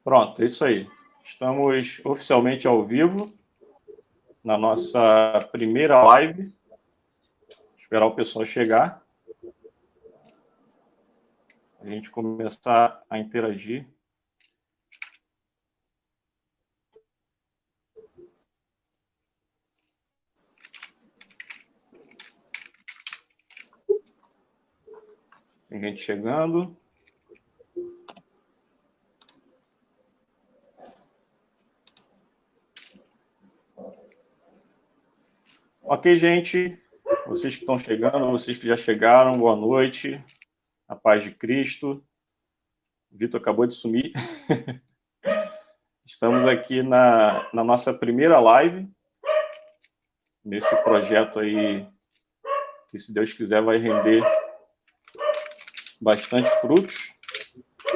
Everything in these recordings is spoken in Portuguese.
Pronto, é isso aí. Estamos oficialmente ao vivo na nossa primeira live. Esperar o pessoal chegar. A gente começar a interagir. Tem gente chegando. Ok, gente. Vocês que estão chegando, vocês que já chegaram, boa noite. A paz de Cristo. O Vitor acabou de sumir. Estamos aqui na nossa primeira live, nesse projeto aí, que se Deus quiser vai render bastante frutos.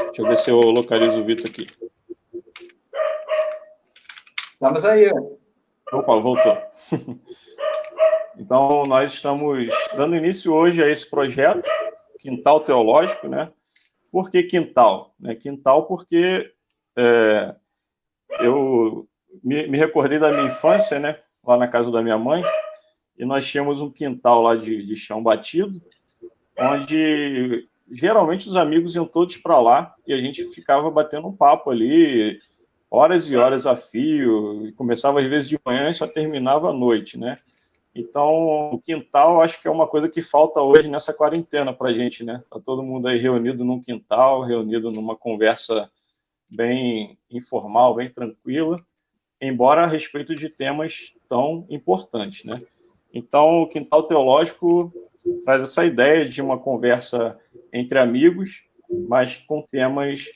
Deixa eu ver se eu localizo o Vitor aqui. Vamos aí. Opa, voltou. Então, nós estamos dando início hoje a esse projeto, Quintal Teológico, né? Por que quintal? Quintal porque eu me recordei da minha infância, né? Lá na casa da minha mãe, e nós tínhamos um quintal lá de chão batido, onde geralmente os amigos iam todos para lá e a gente ficava batendo um papo ali, horas e horas a fio, e começava às vezes de manhã e só terminava à noite, né? Então, o quintal acho que é uma coisa que falta hoje nessa quarentena para a gente, né? Tá todo mundo aí reunido num quintal, reunido numa conversa bem informal, bem tranquila, embora a respeito de temas tão importantes, né? Então, o Quintal Teológico traz essa ideia de uma conversa entre amigos, mas com temas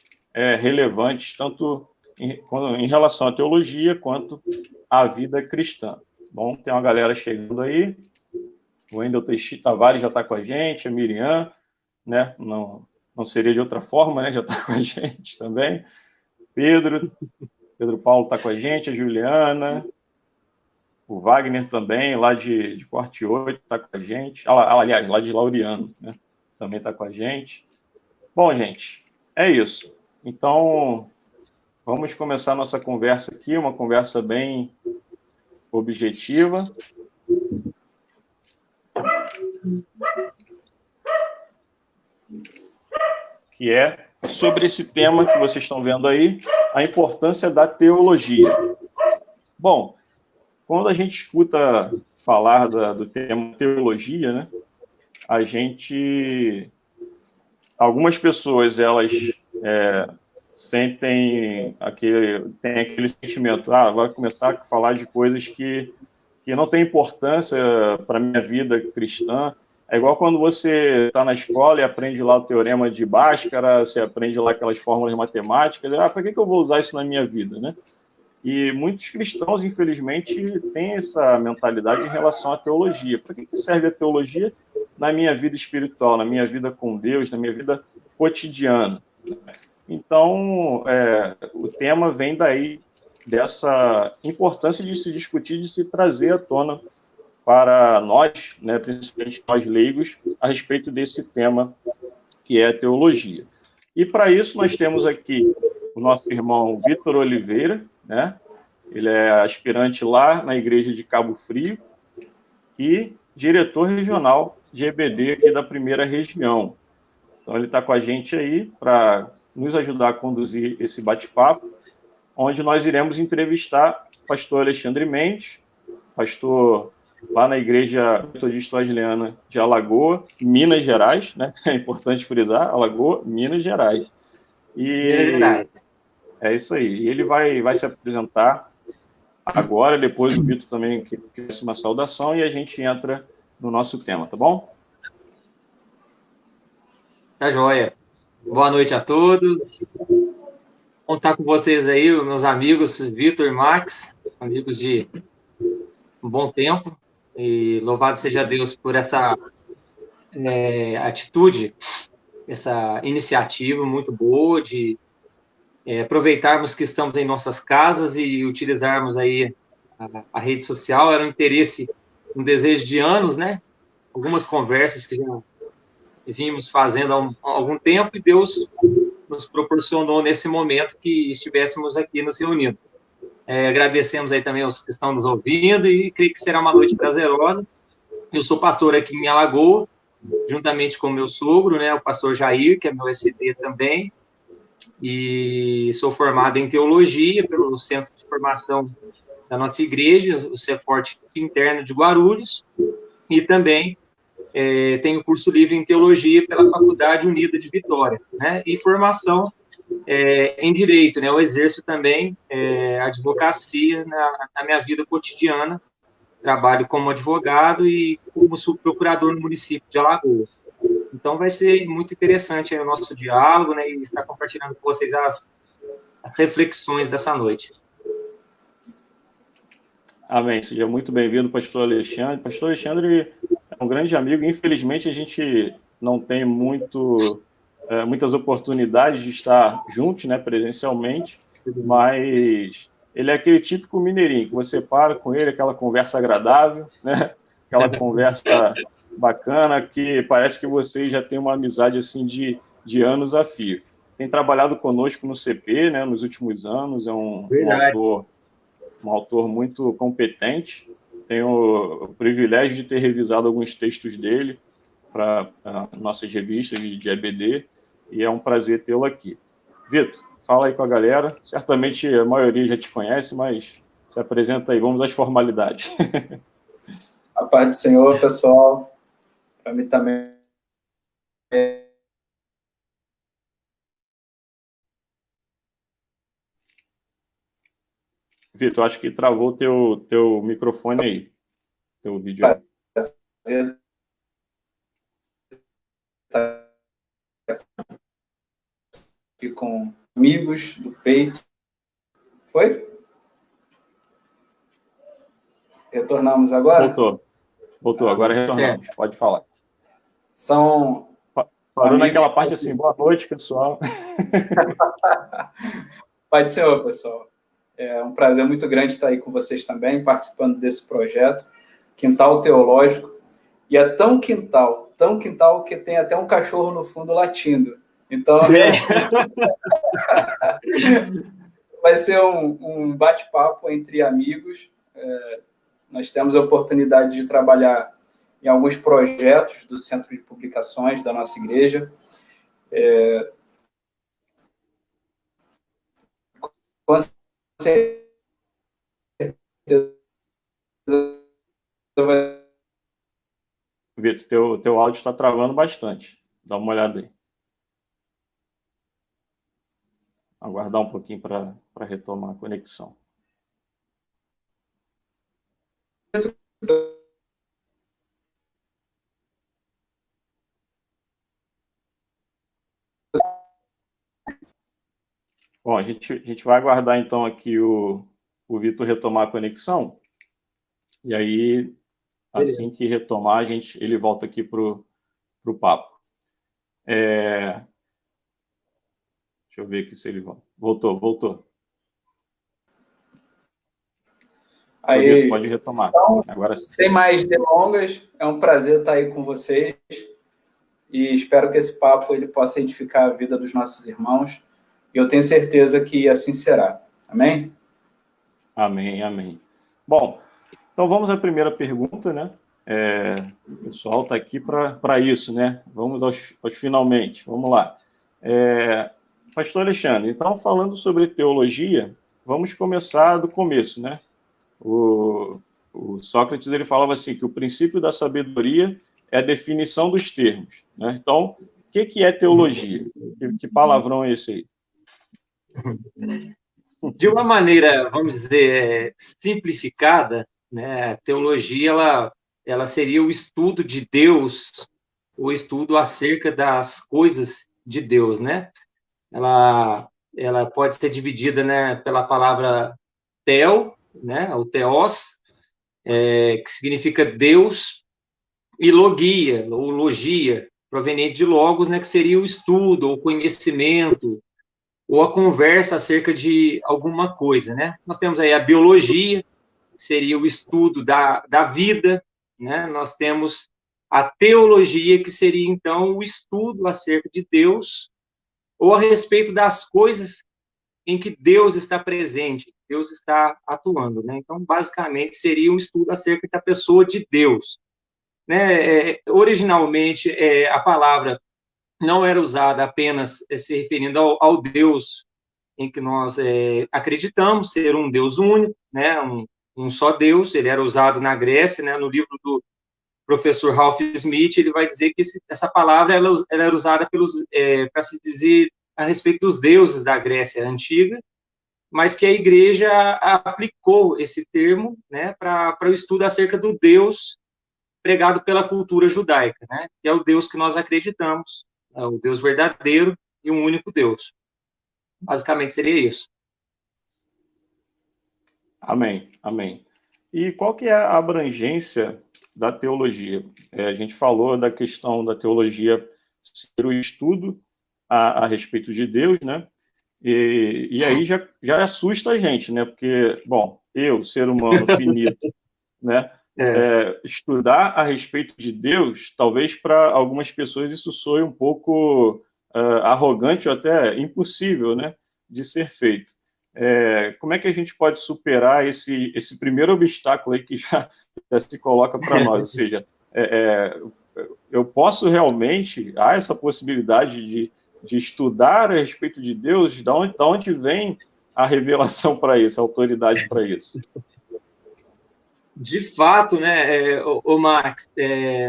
relevantes, tanto em relação à teologia quanto à vida cristã. Bom, tem uma galera chegando aí. O Wendel Tavares já está com a gente, a Miriam, né? Não seria de outra forma, né? Já está com a gente também. Pedro Paulo está com a gente, a Juliana, o Wagner também, lá de Corte 8, está com a gente. Aliás, lá de Laureano, né? Também está com a gente. Bom, gente, é isso. Então, vamos começar a nossa conversa aqui, uma conversa bem objetiva. Que é sobre esse tema que vocês estão vendo aí, a importância da teologia. Bom, quando a gente escuta falar do tema teologia, né, algumas pessoas, elas tem aquele sentimento, vai começar a falar de coisas que não tem importância para a minha vida cristã. É igual quando você está na escola e aprende lá o teorema de Bhaskara, você aprende lá aquelas fórmulas matemáticas, para que eu vou usar isso na minha vida, né? E muitos cristãos, infelizmente, têm essa mentalidade em relação à teologia. Para que serve a teologia na minha vida espiritual, na minha vida com Deus, na minha vida cotidiana? Então, o tema vem daí, dessa importância de se discutir, de se trazer à tona para nós, né, principalmente nós leigos, a respeito desse tema que é a teologia. E para isso nós temos aqui o nosso irmão Vitor Oliveira, né? Ele é aspirante lá na igreja de Cabo Frio e diretor regional de EBD aqui da primeira região. Então ele está com a gente aí para nos ajudar a conduzir esse bate-papo, onde nós iremos entrevistar o pastor Alexandre Mendes, pastor lá na Igreja Metodista Wesleyana de Alagoa, Minas Gerais, né? É importante frisar, Alagoa, Minas Gerais. Minas Gerais. É isso aí. E ele vai se apresentar agora, depois o Vitor também quer uma saudação e a gente entra no nosso tema, tá bom? Tá joia. Boa noite a todos. Vou estar com vocês aí, meus amigos Vitor e Max, amigos de um bom tempo. E louvado seja Deus por essa atitude, essa iniciativa muito boa de aproveitarmos que estamos em nossas casas e utilizarmos aí a rede social. Era um interesse, um desejo de anos, né? Algumas conversas que já vimos fazendo há algum tempo, e Deus nos proporcionou nesse momento que estivéssemos aqui nos reunindo. Agradecemos aí também aos que estão nos ouvindo e creio que será uma noite prazerosa. Eu sou pastor aqui em Alagoas, juntamente com o meu sogro, né, o pastor Jair, que é meu SD também, e sou formado em teologia pelo Centro de Formação da nossa igreja, o Ceforte Interno de Guarulhos, e também tenho curso livre em teologia pela Faculdade Unida de Vitória, né, e formação em direito, né, eu exerço também advocacia na minha vida cotidiana, trabalho como advogado e como subprocurador no município de Alagoas. Então, vai ser muito interessante o nosso diálogo, né, e estar compartilhando com vocês as reflexões dessa noite. Amém. Seja muito bem-vindo, pastor Alexandre. Pastor Alexandre é um grande amigo. Infelizmente, a gente não tem muitas oportunidades de estar juntos, né, presencialmente, mas ele é aquele típico mineirinho, que você para com ele, aquela conversa agradável, né, aquela conversa bacana, que parece que vocês já têm uma amizade assim de anos a fio. Tem trabalhado conosco no CP, né, nos últimos anos, é um autor muito competente. Tenho o privilégio de ter revisado alguns textos dele para nossas revistas de EBD, e é um prazer tê-lo aqui. Vitor, fala aí com a galera. Certamente a maioria já te conhece, mas se apresenta aí, vamos às formalidades. A paz do Senhor, pessoal. Para mim também Vitor, acho que travou teu microfone aí, teu vídeo aí. prazer estar aqui com amigos do peito. Foi? Retornamos agora? Voltou, agora retornamos. Certo. Pode falar. São Parou naquela parte assim, boa noite, pessoal. Pai do Senhor, pessoal. É um prazer muito grande estar aí com vocês também, participando desse projeto, Quintal Teológico. E é tão quintal que tem até um cachorro no fundo latindo. Então, vai ser um bate-papo entre amigos. Nós temos a oportunidade de trabalhar em alguns projetos do Centro de Publicações da nossa igreja. Com certeza Vitor, teu áudio está travando bastante. Dá uma olhada aí. Aguardar um pouquinho para retomar a conexão. Bom, a gente vai aguardar então aqui o Vitor retomar a conexão. E aí, assim que retomar, ele volta aqui para o papo. Deixa eu ver aqui se ele voltou. Aí, Vitor, pode retomar. Então, agora sim. Sem mais delongas, é um prazer estar aí com vocês e espero que esse papo ele possa edificar a vida dos nossos irmãos. E eu tenho certeza que assim será. Amém? Amém. Bom, então vamos à primeira pergunta, né? O pessoal está aqui para isso, né? Vamos aos finalmente. Vamos lá. Pastor Alexandre, então, falando sobre teologia, vamos começar do começo, né? O Sócrates ele falava assim, que o princípio da sabedoria é a definição dos termos, né? Então, o que é teologia? Que palavrão é esse aí? De uma maneira, vamos dizer, simplificada, né, a teologia ela seria o estudo de Deus, o estudo acerca das coisas de Deus, né? Ela pode ser dividida, né, pela palavra theo, né, o theos, que significa Deus, e logia, ou logia, proveniente de logos, né, que seria o estudo, o conhecimento, ou a conversa acerca de alguma coisa, né? Nós temos aí a biologia, que seria o estudo da vida, né? Nós temos a teologia, que seria, então, o estudo acerca de Deus, ou a respeito das coisas em que Deus está presente, Deus está atuando, né? Então, basicamente, seria um estudo acerca da pessoa de Deus, né? Originalmente, a palavra não era usada apenas se referindo ao Deus em que nós acreditamos ser um Deus único, né? Um só Deus. Ele era usado na Grécia, né? No livro do professor Ralph Smith, ele vai dizer que essa palavra ela era usada para se dizer a respeito dos deuses da Grécia antiga, mas que a igreja aplicou esse termo, né, para o estudo acerca do Deus pregado pela cultura judaica, né, que é o Deus que nós acreditamos, é o Deus verdadeiro e um único Deus. Basicamente seria isso. Amém, amém. E qual que é a abrangência da teologia? A gente falou da questão da teologia ser o estudo a respeito de Deus, né? E aí já assusta a gente, né? Porque, bom, eu, ser humano finito, né? Estudar a respeito de Deus, talvez para algumas pessoas isso soe um pouco arrogante ou até impossível, né? De ser feito. Como é que a gente pode superar esse primeiro obstáculo aí que já se coloca para nós? Ou seja, eu posso realmente, há essa possibilidade de estudar a respeito de Deus, da onde vem a revelação para isso, a autoridade para isso? De fato, né, o Max,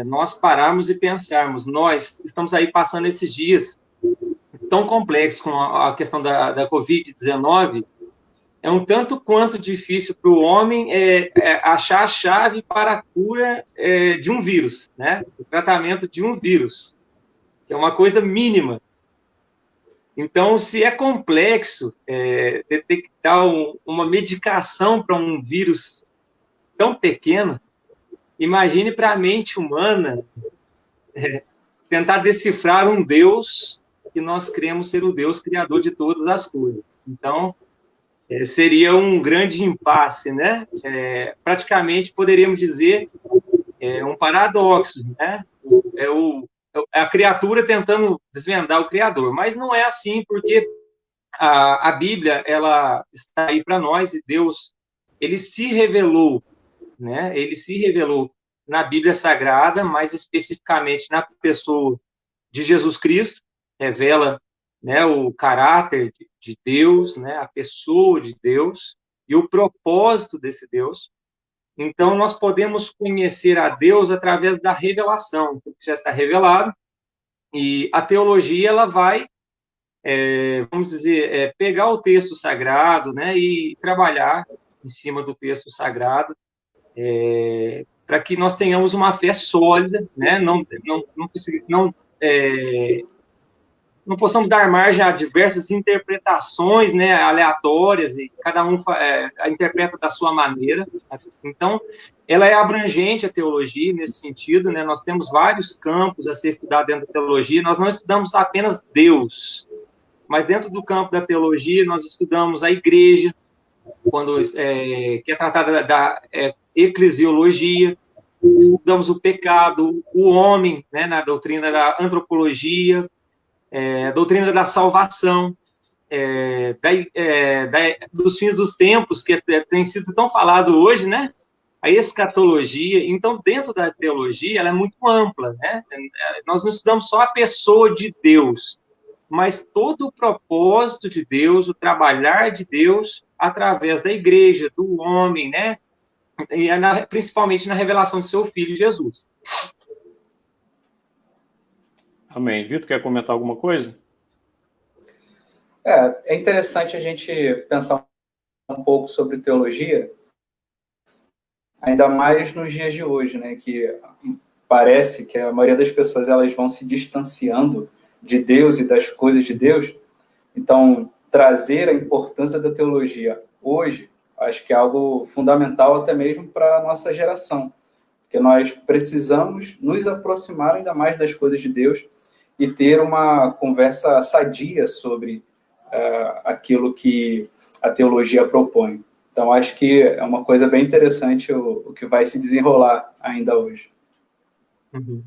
nós pararmos e pensarmos, nós estamos aí passando esses dias tão complexos com a questão da Covid-19, é um tanto quanto difícil para o homem achar a chave para a cura de um vírus, né? O tratamento de um vírus, que é uma coisa mínima. Então, se é complexo detectar uma medicação para um vírus tão pequeno, imagine para a mente humana tentar decifrar um Deus que nós cremos ser o Deus criador de todas as coisas. Então, seria um grande impasse, né? Praticamente poderíamos dizer um paradoxo, né? A criatura tentando desvendar o Criador, mas não é assim, porque a Bíblia ela está aí para nós e Deus ele se revelou, né? Ele se revelou na Bíblia Sagrada, mais especificamente na pessoa de Jesus Cristo, revela, né, o caráter de Deus, né, a pessoa de Deus e o propósito desse Deus. Então, nós podemos conhecer a Deus através da revelação, que já está revelado, e a teologia, ela vai, vamos dizer, pegar o texto sagrado, né, e trabalhar em cima do texto sagrado, para que nós tenhamos uma fé sólida, né, não possamos dar margem a diversas interpretações, né, aleatórias, e cada um interpreta da sua maneira. Então, ela é abrangente, a teologia, nesse sentido, né, nós temos vários campos a ser estudado dentro da teologia, nós não estudamos apenas Deus, mas dentro do campo da teologia, nós estudamos a igreja, que é tratada da eclesiologia, estudamos o pecado, o homem, né, na doutrina da antropologia, a doutrina da salvação, dos fins dos tempos, que tem sido tão falado hoje, né? A escatologia. Então, dentro da teologia, ela é muito ampla, né? Nós não estudamos só a pessoa de Deus, mas todo o propósito de Deus, o trabalhar de Deus através da igreja, do homem, né? E principalmente na revelação de seu Filho, Jesus. Amém. Vitor, quer comentar alguma coisa? É interessante a gente pensar um pouco sobre teologia, ainda mais nos dias de hoje, né? Que parece que a maioria das pessoas elas vão se distanciando de Deus e das coisas de Deus. Então, trazer a importância da teologia hoje, acho que é algo fundamental até mesmo para a nossa geração, porque nós precisamos nos aproximar ainda mais das coisas de Deus e ter uma conversa sadia sobre aquilo que a teologia propõe. Então, acho que é uma coisa bem interessante o que vai se desenrolar ainda hoje. Uhum.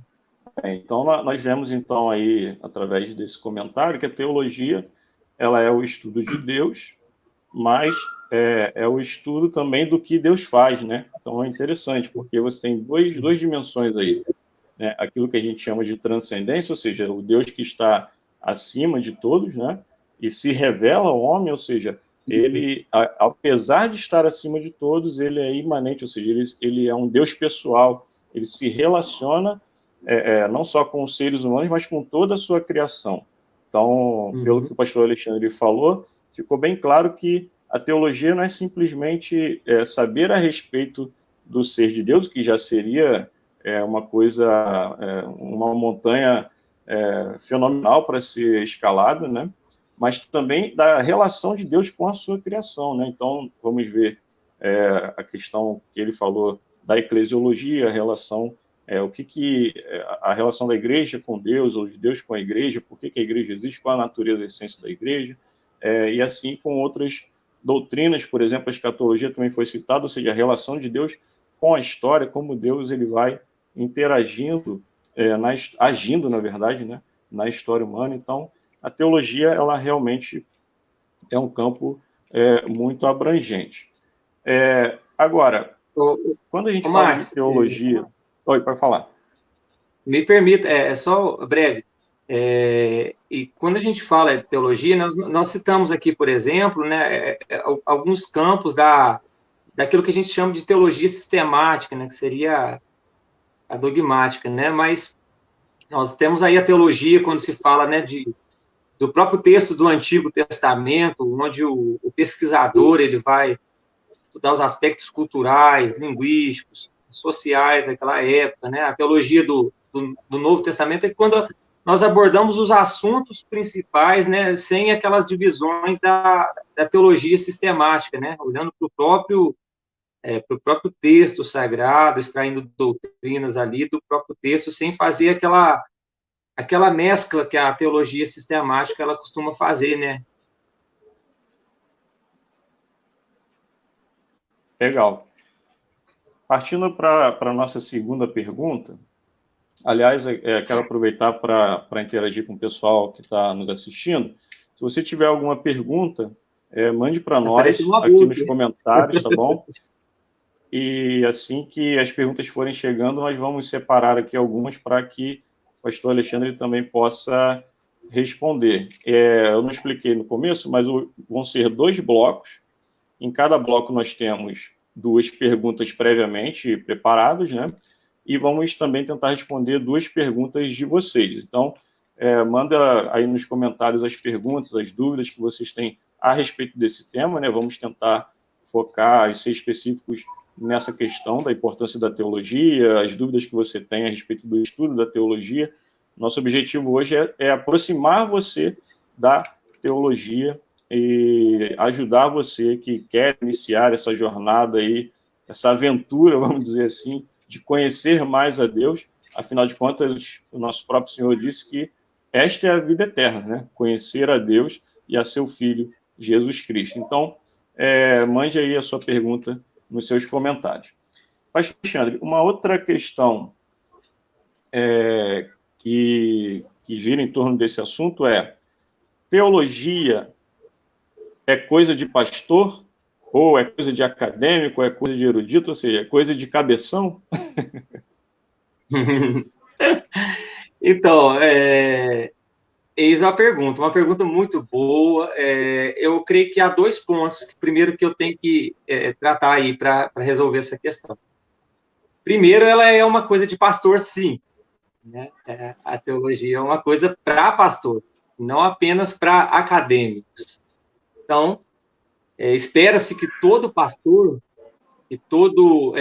Então, nós vemos, então, aí, através desse comentário, que a teologia, ela é o estudo de Deus, mas é o estudo também do que Deus faz, né? Então, é interessante, porque você tem duas dimensões aí, né? Aquilo que a gente chama de transcendência, ou seja, o Deus que está acima de todos, né? E se revela ao homem, ou seja, ele, apesar de estar acima de todos, ele é imanente, ou seja, ele é um Deus pessoal, ele se relaciona não só com os seres humanos, mas com toda a sua criação. Então, pelo que o pastor Alexandre falou, ficou bem claro que a teologia não é simplesmente saber a respeito do ser de Deus, que já seria uma coisa, uma montanha fenomenal para ser escalada, né? Mas também da relação de Deus com a sua criação, né? Então, vamos ver a questão que ele falou da eclesiologia, a relação, a relação da igreja com Deus, ou de Deus com a igreja, por que a igreja existe, qual a natureza e a essência da igreja, e assim com outras doutrinas, por exemplo, a escatologia também foi citada, ou seja, a relação de Deus com a história, como Deus ele vai interagindo, agindo, na verdade, né, na história humana. Então, a teologia, ela realmente é um campo muito abrangente. Agora, quando a gente fala Max, de teologia... Oi, pode falar. Me permita, só breve. E quando a gente fala de teologia, nós citamos aqui, por exemplo, né, alguns campos daquilo que a gente chama de teologia sistemática, né, que seria a dogmática, né, mas nós temos aí a teologia quando se fala, né, do próprio texto do Antigo Testamento, onde o pesquisador ele vai estudar os aspectos culturais, linguísticos, sociais daquela época, né, a teologia do Novo Testamento é quando nós abordamos os assuntos principais, né, sem aquelas divisões da teologia sistemática, né, olhando para o próprio texto sagrado, extraindo doutrinas ali do próprio texto, sem fazer aquela mescla que a teologia sistemática ela costuma fazer, né? Legal. Partindo para a nossa segunda pergunta, aliás, quero aproveitar para interagir com o pessoal que está nos assistindo. Se você tiver alguma pergunta, mande para nós aqui nos comentários, tá bom? E assim que as perguntas forem chegando, nós vamos separar aqui algumas para que o pastor Alexandre também possa responder. Eu não expliquei no começo, mas vão ser 2 blocos. Em cada bloco nós temos 2 perguntas previamente preparadas, né? E vamos também tentar responder 2 perguntas de vocês. Então, manda aí nos comentários as perguntas, as dúvidas que vocês têm a respeito desse tema, né? Vamos tentar focar e ser específicos nessa questão da importância da teologia, as dúvidas que você tem a respeito do estudo da teologia. Nosso objetivo hoje é aproximar você da teologia e ajudar você que quer iniciar essa jornada aí, essa aventura, vamos dizer assim, de conhecer mais a Deus. Afinal de contas, o nosso próprio Senhor disse que esta é a vida eterna, né? Conhecer a Deus e a seu Filho, Jesus Cristo. Então, mande aí a sua pergunta nos seus comentários. Pastor Alexandre, uma outra questão que gira em torno desse assunto é: teologia é coisa de pastor? Ou é coisa de acadêmico? Ou é coisa de erudito? Ou seja, é coisa de cabeção? Então, eis a pergunta, uma pergunta muito boa. Eu creio que há 2 pontos, primeiro, que eu tenho que tratar aí para resolver essa questão. Primeiro, ela é uma coisa de pastor, sim, né? A teologia é uma coisa para pastor, não apenas para acadêmicos. Então, espera-se que todo pastor e todo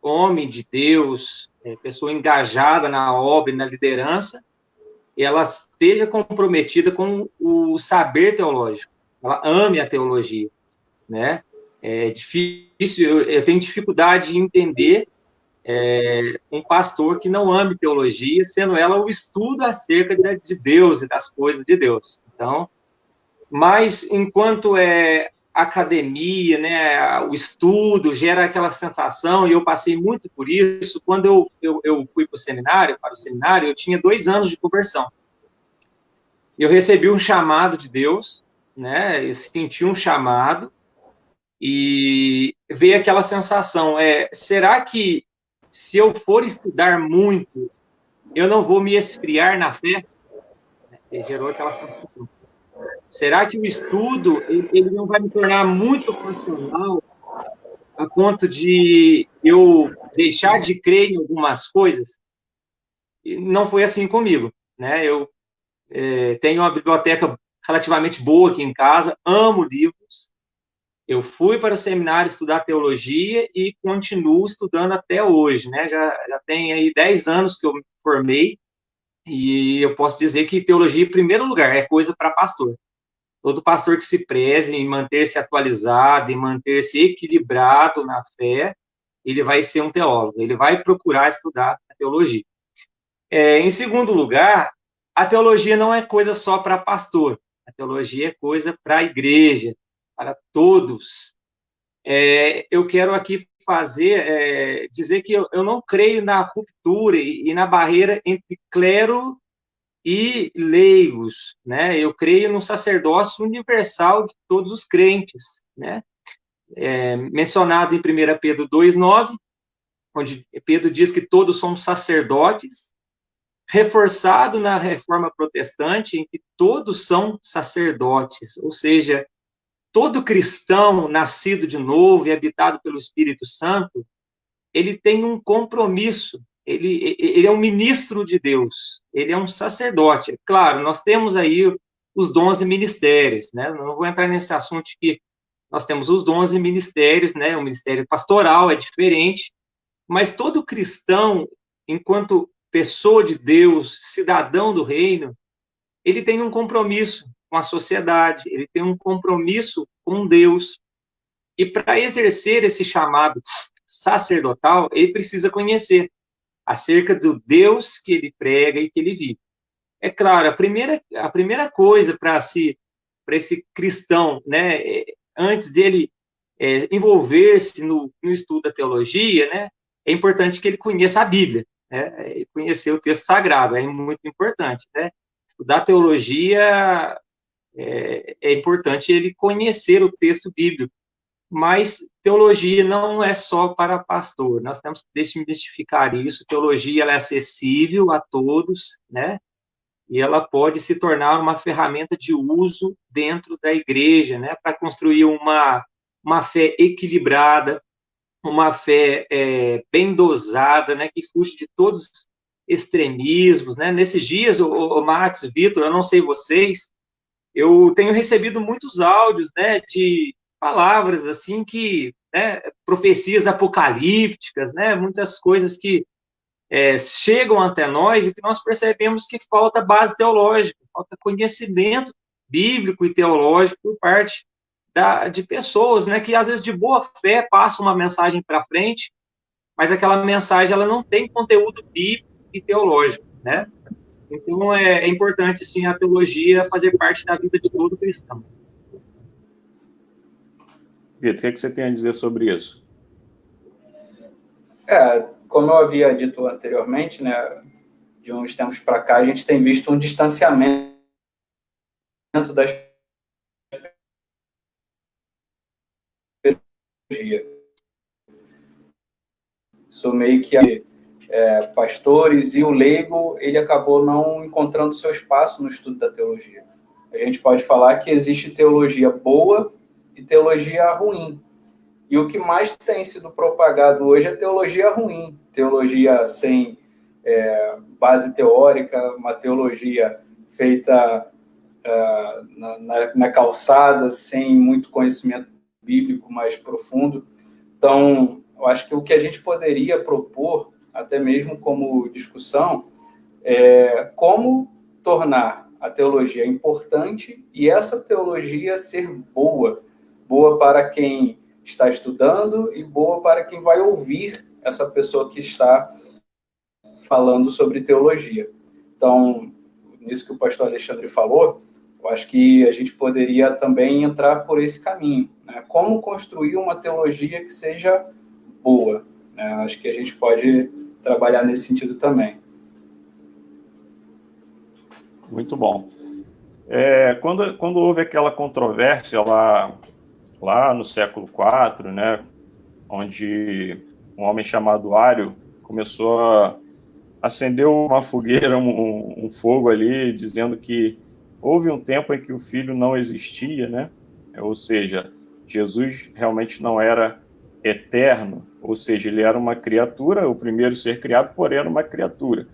homem de Deus, pessoa engajada na obra e na liderança, ela esteja comprometida com o saber teológico, ela ame a teologia, né? É difícil, eu tenho dificuldade de entender um pastor que não ame teologia, sendo ela o estudo acerca de Deus e das coisas de Deus. Então, mas enquanto academia, né, o estudo, gera aquela sensação, e eu passei muito por isso. Quando eu fui para o seminário, eu tinha 2 anos de conversão. Eu recebi um chamado de Deus, né, eu senti um chamado, e veio aquela sensação, será que se eu for estudar muito, eu não vou me esfriar na fé? E gerou aquela sensação. Será que o estudo ele não vai me tornar muito passional a ponto de eu deixar de crer em algumas coisas? E não foi assim comigo, né? Eu tenho uma biblioteca relativamente boa aqui em casa, amo livros. Eu fui para o seminário estudar teologia e continuo estudando até hoje, né? Já tem aí 10 anos que eu me formei e eu posso dizer que teologia, em primeiro lugar, é coisa para pastor. Todo pastor que se preze em manter-se atualizado, em manter-se equilibrado na fé, ele vai ser um teólogo, ele vai procurar estudar a teologia. Em segundo lugar, a teologia não é coisa só para pastor, a teologia é coisa para a igreja, para todos. Eu quero aqui dizer que eu não creio na ruptura e na barreira entre clero e leigos, né? Eu creio no sacerdócio universal de todos os crentes, né? Mencionado em 1 Pedro 2,9, onde Pedro diz que todos somos sacerdotes, reforçado na Reforma Protestante, em que todos são sacerdotes, ou seja, todo cristão nascido de novo e habitado pelo Espírito Santo, ele tem um compromisso, ele é um ministro de Deus, ele é um sacerdote. Claro, nós temos aí os dons e ministérios, né? Não vou entrar nesse assunto que nós temos os dons e ministérios, né? O ministério pastoral é diferente, mas todo cristão, enquanto pessoa de Deus, cidadão do reino, ele tem um compromisso com a sociedade, ele tem um compromisso com Deus. E para exercer esse chamado sacerdotal, ele precisa conhecer acerca do Deus que ele prega e que ele vive. É claro, a primeira coisa para esse cristão, né, antes dele envolver-se no estudo da teologia, né, é importante que ele conheça a Bíblia, né, e conhecer o texto sagrado, é muito importante, né? Estudar teologia é importante ele conhecer o texto bíblico, mas teologia não é só para pastor, nós temos que desmistificar isso. Teologia ela é acessível a todos, né? E ela pode se tornar uma ferramenta de uso dentro da igreja, né? Para construir uma fé equilibrada, uma fé bem dosada, né? Que fuja de todos os extremismos, né? Nesses dias, o Max, Vitor, eu não sei vocês, eu tenho recebido muitos áudios, né? De palavras assim que, né, profecias apocalípticas, né, muitas coisas que chegam até nós e que nós percebemos que falta base teológica, falta conhecimento bíblico e teológico por parte de pessoas, né, que às vezes de boa fé passam uma mensagem para frente, mas aquela mensagem ela não tem conteúdo bíblico e teológico, né? Então é importante sim a teologia fazer parte da vida de todo cristão. Vitor, o que você tem a dizer sobre isso? Como eu havia dito anteriormente, né, de uns tempos para cá, a gente tem visto um distanciamento das teologia. Isso meio que pastores e o leigo, ele acabou não encontrando seu espaço no estudo da teologia. A gente pode falar que existe teologia boa e teologia ruim. E o que mais tem sido propagado hoje é teologia ruim, teologia sem base teórica, uma teologia feita na calçada, sem muito conhecimento bíblico mais profundo. Então, eu acho que o que a gente poderia propor, até mesmo como discussão, é como tornar a teologia importante e essa teologia ser boa para quem está estudando e boa para quem vai ouvir essa pessoa que está falando sobre teologia. Então, nisso que o pastor Alexandre falou, eu acho que a gente poderia também entrar por esse caminho, né? né? Como construir uma teologia que seja boa, né? Acho que a gente pode trabalhar nesse sentido também. Muito bom. Quando houve aquela controvérsia lá no século IV, né, onde um homem chamado Ário começou a acender uma fogueira, um fogo ali, dizendo que houve um tempo em que o Filho não existia, né? Ou seja, Jesus realmente não era eterno, ou seja, ele era uma criatura, o primeiro ser criado, porém era uma criatura.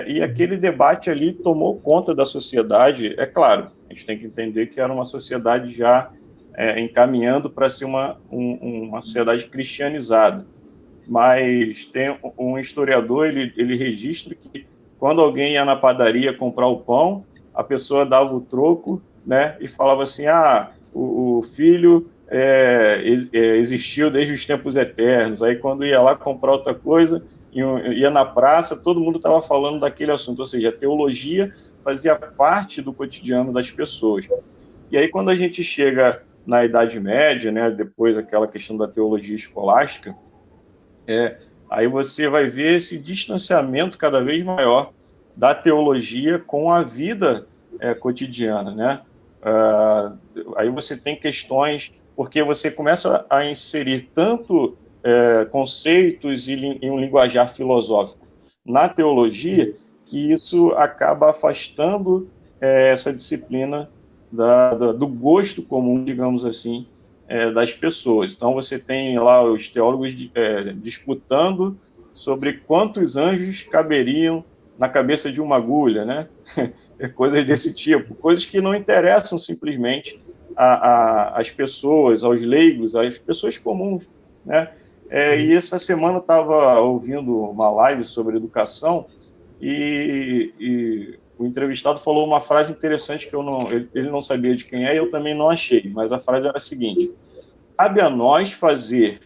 E aquele debate ali tomou conta da sociedade. É claro, a gente tem que entender que era uma sociedade já encaminhando para ser uma sociedade cristianizada. Mas tem um historiador, ele registra que quando alguém ia na padaria comprar o pão, a pessoa dava o troco, né, e falava assim, o filho existiu desde os tempos eternos. Aí quando ia lá comprar outra coisa, ia na praça, todo mundo estava falando daquele assunto, ou seja, a teologia fazia parte do cotidiano das pessoas. E aí quando a gente chega na Idade Média, né, depois aquela questão da teologia escolástica, aí você vai ver esse distanciamento cada vez maior da teologia com a vida cotidiana, né? Aí você tem questões, porque você começa a inserir tanto conceitos em um linguajar filosófico na teologia, que isso acaba afastando essa disciplina do gosto comum, digamos assim, das pessoas. Então você tem lá os teólogos disputando sobre quantos anjos caberiam na cabeça de uma agulha, né? Coisas desse tipo, coisas que não interessam simplesmente às pessoas, aos leigos, às pessoas comuns, né? E essa semana eu estava ouvindo uma live sobre educação e o entrevistado falou uma frase interessante que ele não sabia de quem eu também não achei, mas a frase era a seguinte: cabe a nós fazer,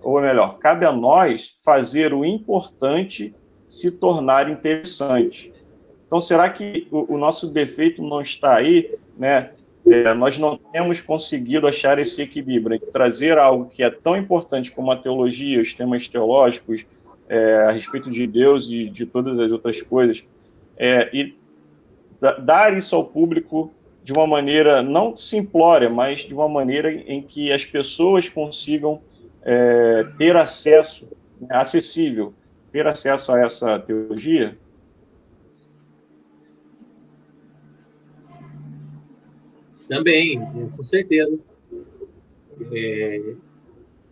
ou melhor, cabe a nós fazer o importante se tornar interessante. Então, será que o nosso defeito não está aí, né? Nós não temos conseguido achar esse equilíbrio entre trazer algo que é tão importante como a teologia, os temas teológicos, a respeito de Deus e de todas as outras coisas, e dar isso ao público de uma maneira não simplória, mas de uma maneira em que as pessoas consigam ter acesso, acessível, ter acesso a essa teologia? Também, com certeza.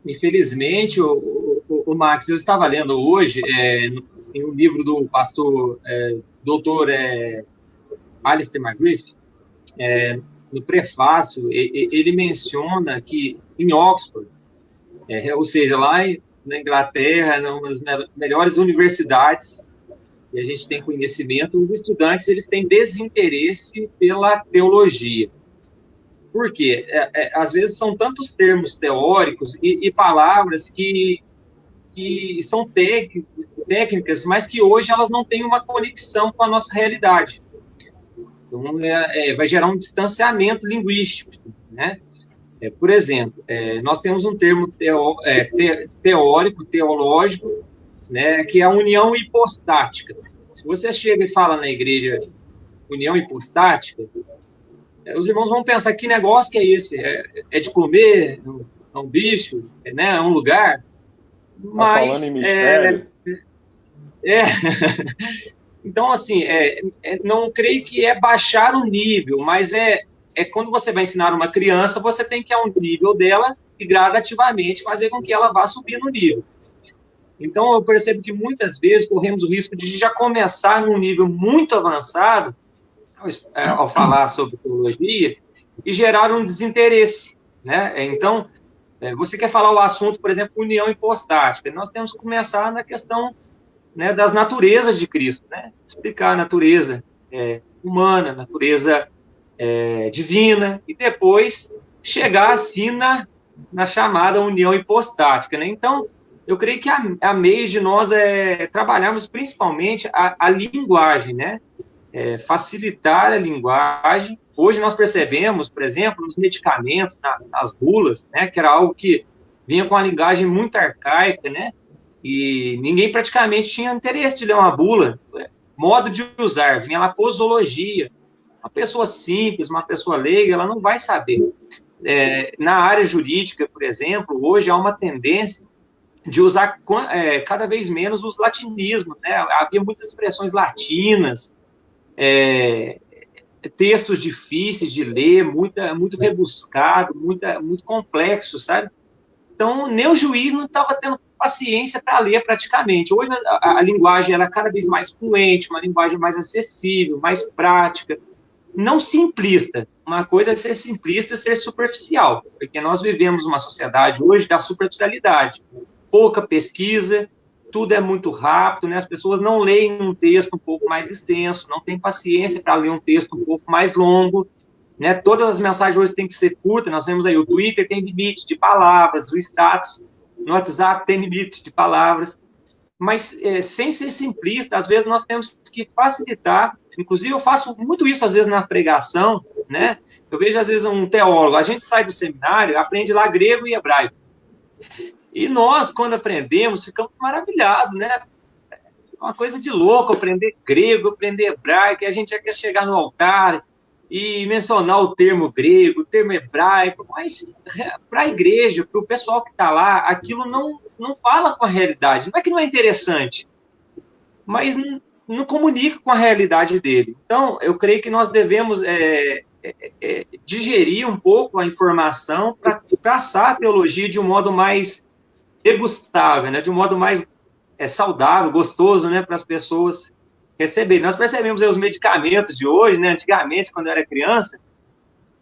Infelizmente, o Max, eu estava lendo hoje em um livro do pastor doutor Alistair McGriff, no prefácio, ele menciona que em Oxford, ou seja, lá na Inglaterra, uma das melhores universidades, e a gente tem conhecimento, os estudantes eles têm desinteresse pela teologia. Por quê? Às vezes são tantos termos teóricos e palavras que são técnicas, mas que hoje elas não têm uma conexão com a nossa realidade. Então, vai gerar um distanciamento linguístico, né? Por exemplo, nós temos um termo teórico, teológico, né, que é a união hipostática. Se você chega e fala na igreja união hipostática, os irmãos vão pensar, que negócio que é esse? É de comer? É um bicho? Né? É um lugar? Mas, tá falando em mistério. Então, assim, não creio que é baixar o nível, mas quando você vai ensinar uma criança, você tem que ir ao nível dela e gradativamente fazer com que ela vá subir no nível. Então, eu percebo que muitas vezes corremos o risco de já começar num nível muito avançado, ao falar sobre teologia, e gerar um desinteresse, né? Então, você quer falar o assunto, por exemplo, união hipostática, nós temos que começar na questão, né, das naturezas de Cristo, né? Explicar a natureza humana, a natureza divina, e depois chegar assim na chamada união hipostática, né? Então, eu creio que a meio de nós trabalharmos principalmente a linguagem, né? facilitar a linguagem. Hoje nós percebemos, por exemplo, nos medicamentos, nas bulas, né, que era algo que vinha com uma linguagem muito arcaica, né, e ninguém praticamente tinha interesse de ler uma bula. Modo de usar, vinha lá posologia. Uma pessoa simples, uma pessoa leiga, ela não vai saber. Na área jurídica, por exemplo, hoje há uma tendência de usar cada vez menos os latinismos, né? Havia muitas expressões latinas, textos difíceis de ler, muito rebuscado, muito complexo, sabe? Então, nem o juiz não estava tendo paciência para ler praticamente. Hoje a linguagem ela é cada vez mais fluente, uma linguagem mais acessível, mais prática, não simplista. Uma coisa é ser simplista e ser superficial, porque nós vivemos uma sociedade hoje da superficialidade. Pouca pesquisa, tudo é muito rápido, né? As pessoas não leem um texto um pouco mais extenso, não têm paciência para ler um texto um pouco mais longo, né? Todas as mensagens hoje têm que ser curtas. Nós temos aí o Twitter tem limite de palavras, o status no WhatsApp tem limite de palavras, mas sem ser simplista, às vezes nós temos que facilitar. Inclusive eu faço muito isso às vezes na pregação, né? Eu vejo às vezes um teólogo, a gente sai do seminário, aprende lá grego e hebraico, e nós, quando aprendemos, ficamos maravilhados, né? Uma coisa de louco, aprender grego, aprender hebraico, e a gente já quer chegar no altar e mencionar o termo grego, o termo hebraico, mas para a igreja, para o pessoal que está lá, aquilo não fala com a realidade. Não é que não é interessante, mas não comunica com a realidade dele. Então, eu creio que nós devemos digerir um pouco a informação para passar a teologia de um modo mais degustável, né? De um modo mais saudável, gostoso, né? Para as pessoas receberem. Nós percebemos aí os medicamentos de hoje, né? Antigamente, quando eu era criança,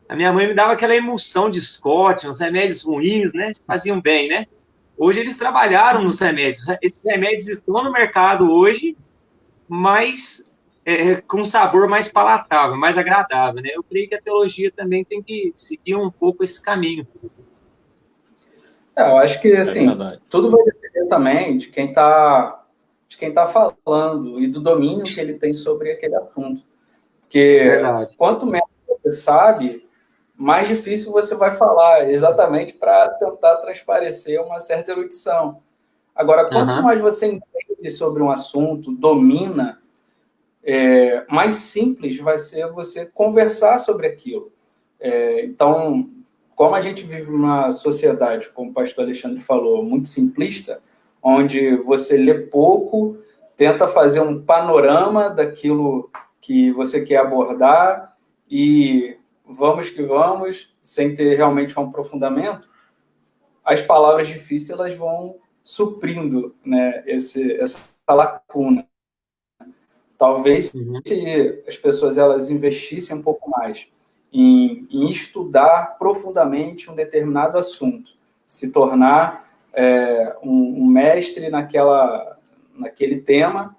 a minha mãe me dava aquela emulsão de Scott, uns remédios ruins, né? Faziam bem, né? Hoje eles trabalharam nos remédios. Esses remédios estão no mercado hoje, mas com um sabor mais palatável, mais agradável, né? Eu creio que a teologia também tem que seguir um pouco esse caminho. Eu acho que, assim, tudo vai depender também de quem está falando e do domínio que ele tem sobre aquele assunto. Porque quanto menos você sabe, mais difícil você vai falar, exatamente para tentar transparecer uma certa erudição. Agora, quanto mais você entende sobre um assunto, domina, mais simples vai ser você conversar sobre aquilo. Então, como a gente vive uma sociedade, como o pastor Alexandre falou, muito simplista, onde você lê pouco, tenta fazer um panorama daquilo que você quer abordar e vamos que vamos, sem ter realmente um aprofundamento, as palavras difíceis elas vão suprindo, né, essa lacuna. Talvez se as pessoas elas investissem um pouco mais em estudar profundamente um determinado assunto, se tornar um mestre naquele tema,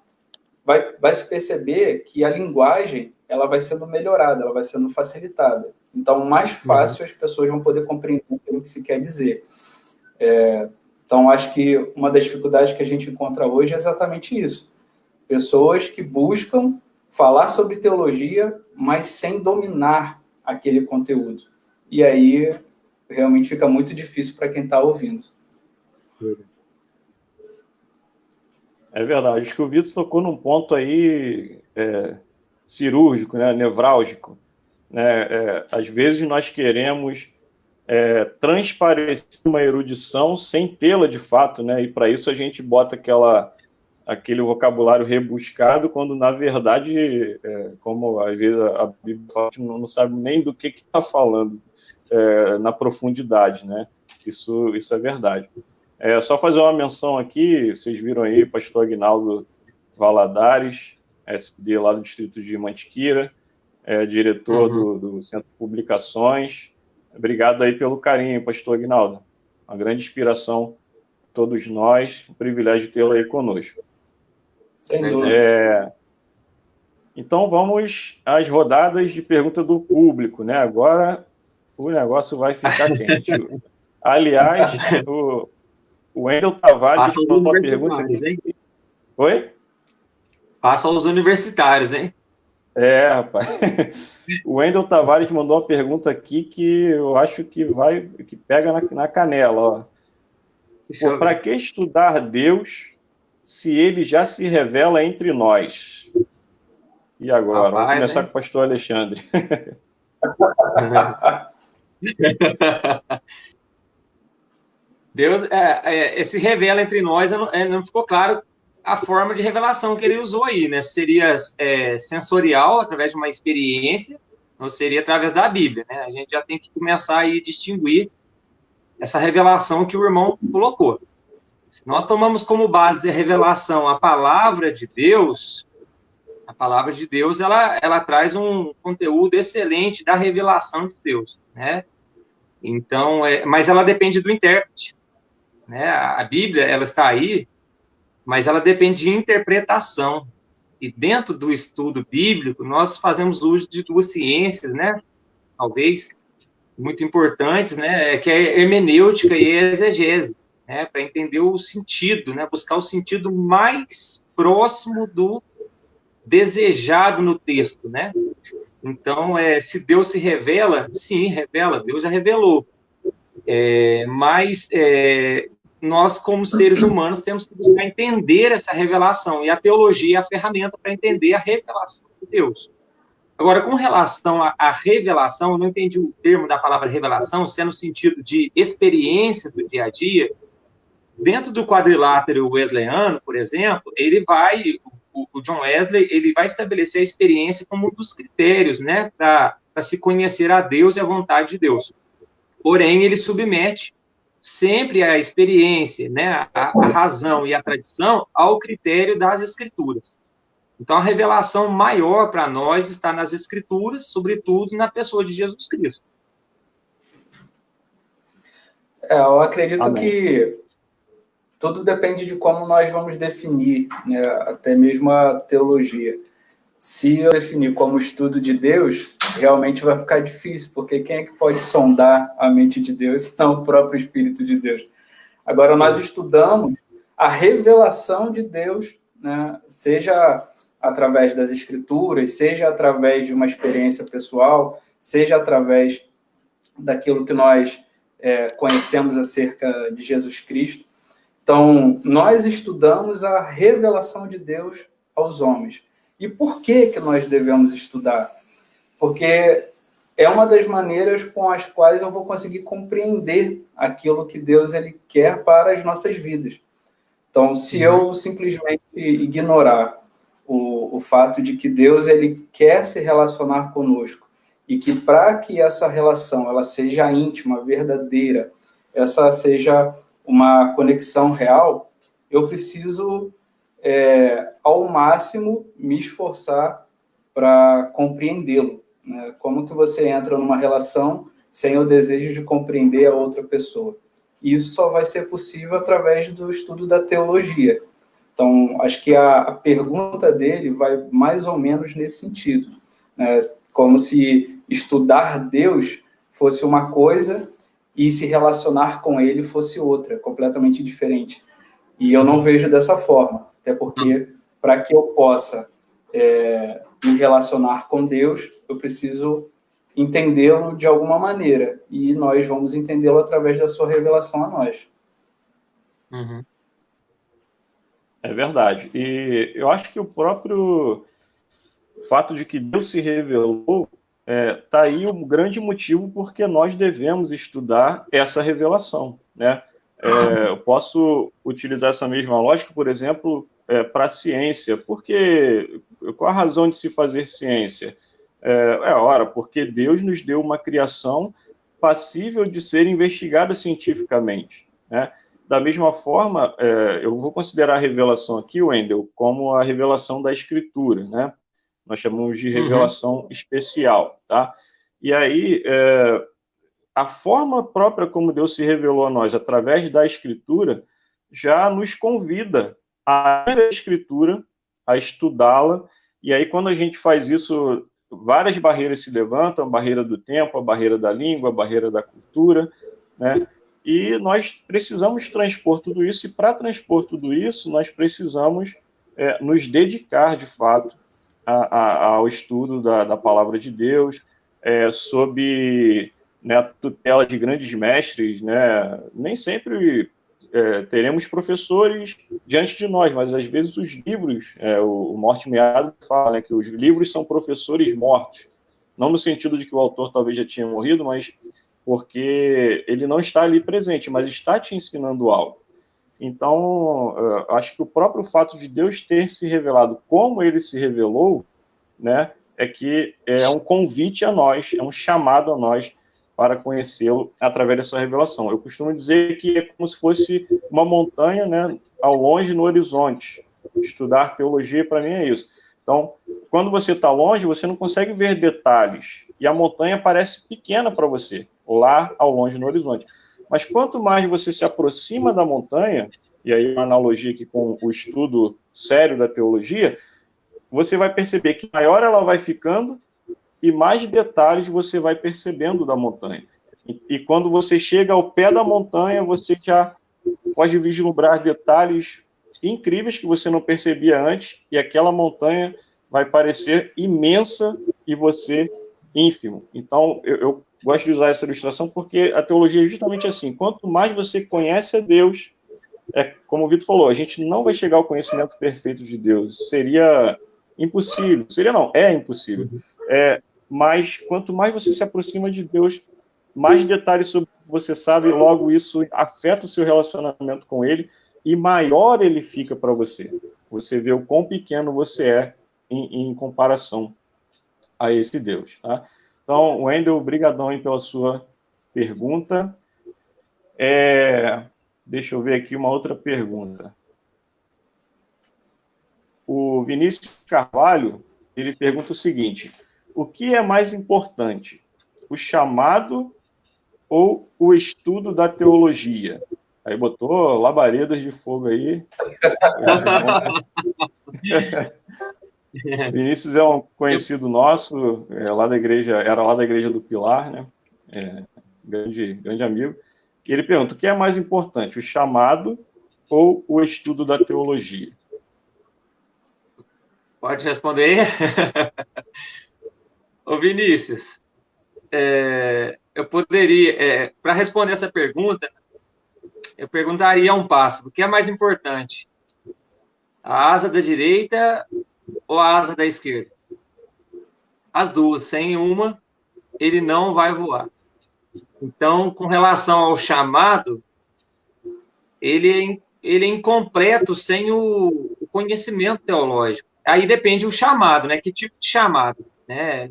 vai se perceber que a linguagem ela vai sendo melhorada, ela vai sendo facilitada. Então, mais fácil as pessoas vão poder compreender aquilo que se quer dizer. Então, acho que uma das dificuldades que a gente encontra hoje é exatamente isso. Pessoas que buscam falar sobre teologia, mas sem dominar aquele conteúdo. E aí, realmente fica muito difícil para quem está ouvindo. É verdade. Acho que o Vitor tocou num ponto aí cirúrgico, né, nevrálgico. Né? Às vezes nós queremos transparecer uma erudição sem tê-la de fato, né? E para isso a gente bota aquele vocabulário rebuscado, quando na verdade, como às vezes a Bíblia fala, a gente não sabe nem do que está falando na profundidade, né? Isso é verdade. Só fazer uma menção aqui, vocês viram aí, pastor Aguinaldo Valadares, SD lá do distrito de Mantiqueira, diretor do Centro de Publicações. Obrigado aí pelo carinho, pastor Aguinaldo. Uma grande inspiração a todos nós, um privilégio tê-lo aí conosco. Sem dúvida. Então vamos às rodadas de pergunta do público, né? Agora o negócio vai ficar quente. Aliás, o Wendel Tavares falou uma pergunta. Hein? Oi? Passa aos universitários, hein? Rapaz. O Wendel Tavares mandou uma pergunta aqui que eu acho que pega na canela, ó. Para que estudar Deus se ele já se revela entre nós? E agora? Rapaz, Vamos começar hein? com o pastor Alexandre. Deus se revela entre nós, não ficou claro a forma de revelação que ele usou aí, né? Seria sensorial, através de uma experiência, ou seria através da Bíblia, né? A gente já tem que começar aí a distinguir essa revelação que o irmão colocou. Se nós tomamos como base a revelação a palavra de Deus, ela traz um conteúdo excelente da revelação de Deus, né? Então, mas ela depende do intérprete, né? A Bíblia, ela está aí, mas ela depende de interpretação. E dentro do estudo bíblico, nós fazemos uso de duas ciências, né? Talvez muito importantes, né? Que é a hermenêutica e a exegese, né? Para entender o sentido, né? Buscar o sentido mais próximo do desejado no texto, né? Então, se Deus se revela, sim, revela, Deus já revelou. Mas nós, como seres humanos, temos que buscar entender essa revelação, e a teologia é a ferramenta para entender a revelação de Deus. Agora, com relação à revelação, eu não entendi o termo da palavra revelação, se é no sentido de experiências do dia a dia. Dentro do quadrilátero wesleyano, por exemplo, o John Wesley, ele vai estabelecer a experiência como um dos critérios, né, para se conhecer a Deus e a vontade de Deus. Porém, ele submete sempre a experiência, né, a razão e a tradição ao critério das Escrituras. Então, a revelação maior para nós está nas Escrituras, sobretudo na pessoa de Jesus Cristo. Eu acredito Amém. que tudo depende de como nós vamos definir, né, até mesmo a teologia. Se eu definir como estudo de Deus, realmente vai ficar difícil, porque quem é que pode sondar a mente de Deus, senão o próprio Espírito de Deus? Agora, nós estudamos a revelação de Deus, né, seja através das Escrituras, seja através de uma experiência pessoal, seja através daquilo que nós conhecemos acerca de Jesus Cristo. Então, nós estudamos a revelação de Deus aos homens. E por que nós devemos estudar? Porque é uma das maneiras com as quais eu vou conseguir compreender aquilo que Deus ele quer para as nossas vidas. Então, se eu simplesmente ignorar o fato de que Deus ele quer se relacionar conosco e que para que essa relação ela seja íntima, verdadeira, essa seja uma conexão real, eu preciso, ao máximo, me esforçar para compreendê-lo. Né? Como que você entra numa relação sem o desejo de compreender a outra pessoa? Isso só vai ser possível através do estudo da teologia. Então, acho que a pergunta dele vai mais ou menos nesse sentido, né? Como se estudar Deus fosse uma coisa e se relacionar com ele fosse outra, completamente diferente. E eu não vejo dessa forma, até porque para que eu possa me relacionar com Deus, eu preciso entendê-lo de alguma maneira, e nós vamos entendê-lo através da sua revelação a nós. Uhum. É verdade. E eu acho que o próprio fato de que Deus se revelou está aí um grande motivo porque nós devemos estudar essa revelação, né? Eu posso utilizar essa mesma lógica, por exemplo, para a ciência. Porque qual a razão de se fazer ciência? Porque Deus nos deu uma criação passível de ser investigada cientificamente, né? Da mesma forma, eu vou considerar a revelação aqui, Wendel, como a revelação da Escritura, né? Nós chamamos de revelação especial, tá? E aí, a forma própria como Deus se revelou a nós, através da Escritura, já nos convida a ler a Escritura, a estudá-la, e aí quando a gente faz isso, várias barreiras se levantam, a barreira do tempo, a barreira da língua, a barreira da cultura, né? E nós precisamos transpor tudo isso, e para transpor tudo isso, nós precisamos nos dedicar, de fato, ao estudo da palavra de Deus, sob, né, a tutela de grandes mestres, né? Nem sempre teremos professores diante de nós, mas às vezes os livros, o Mortimer Adler fala, né, que os livros são professores mortos, não no sentido de que o autor talvez já tinha morrido, mas porque ele não está ali presente, mas está te ensinando algo. Então, acho que o próprio fato de Deus ter se revelado como ele se revelou, né, é que é um convite a nós, é um chamado a nós para conhecê-lo através dessa revelação. Eu costumo dizer que é como se fosse uma montanha, né, ao longe no horizonte. Estudar teologia, para mim, é isso. Então, quando você está longe, você não consegue ver detalhes, e a montanha parece pequena para você, lá ao longe no horizonte. Mas quanto mais você se aproxima da montanha, e aí uma analogia aqui com o estudo sério da teologia, você vai perceber que maior ela vai ficando e mais detalhes você vai percebendo da montanha. E quando você chega ao pé da montanha, você já pode vislumbrar detalhes incríveis que você não percebia antes, e aquela montanha vai parecer imensa e você ínfimo. Então, eu gosto de usar essa ilustração porque a teologia é justamente assim. Quanto mais você conhece a Deus, como o Vitor falou, a gente não vai chegar ao conhecimento perfeito de Deus. Seria impossível. Seria não, é impossível. Mas quanto mais você se aproxima de Deus, mais detalhes sobre o que você sabe, logo isso afeta o seu relacionamento com Ele e maior ele fica para você. Você vê o quão pequeno você é em comparação a esse Deus. Tá? Então, Wendel, brigadão aí pela sua pergunta. Deixa eu ver aqui uma outra pergunta. O Vinícius Carvalho, ele pergunta o seguinte: o que é mais importante, o chamado ou o estudo da teologia? Aí botou labaredas de fogo aí. Vinícius é um conhecido nosso, era lá da igreja do Pilar, né? Grande amigo. E ele pergunta: o que é mais importante, o chamado ou o estudo da teologia? Pode responder? Ô Vinícius, eu poderia, para responder essa pergunta, eu perguntaria a um pássaro: o que é mais importante, a asa da direita ou a asa da esquerda? As duas, sem uma, ele não vai voar. Então, com relação ao chamado, ele é incompleto sem o conhecimento teológico. Aí depende do chamado, né? Que tipo de chamado, né?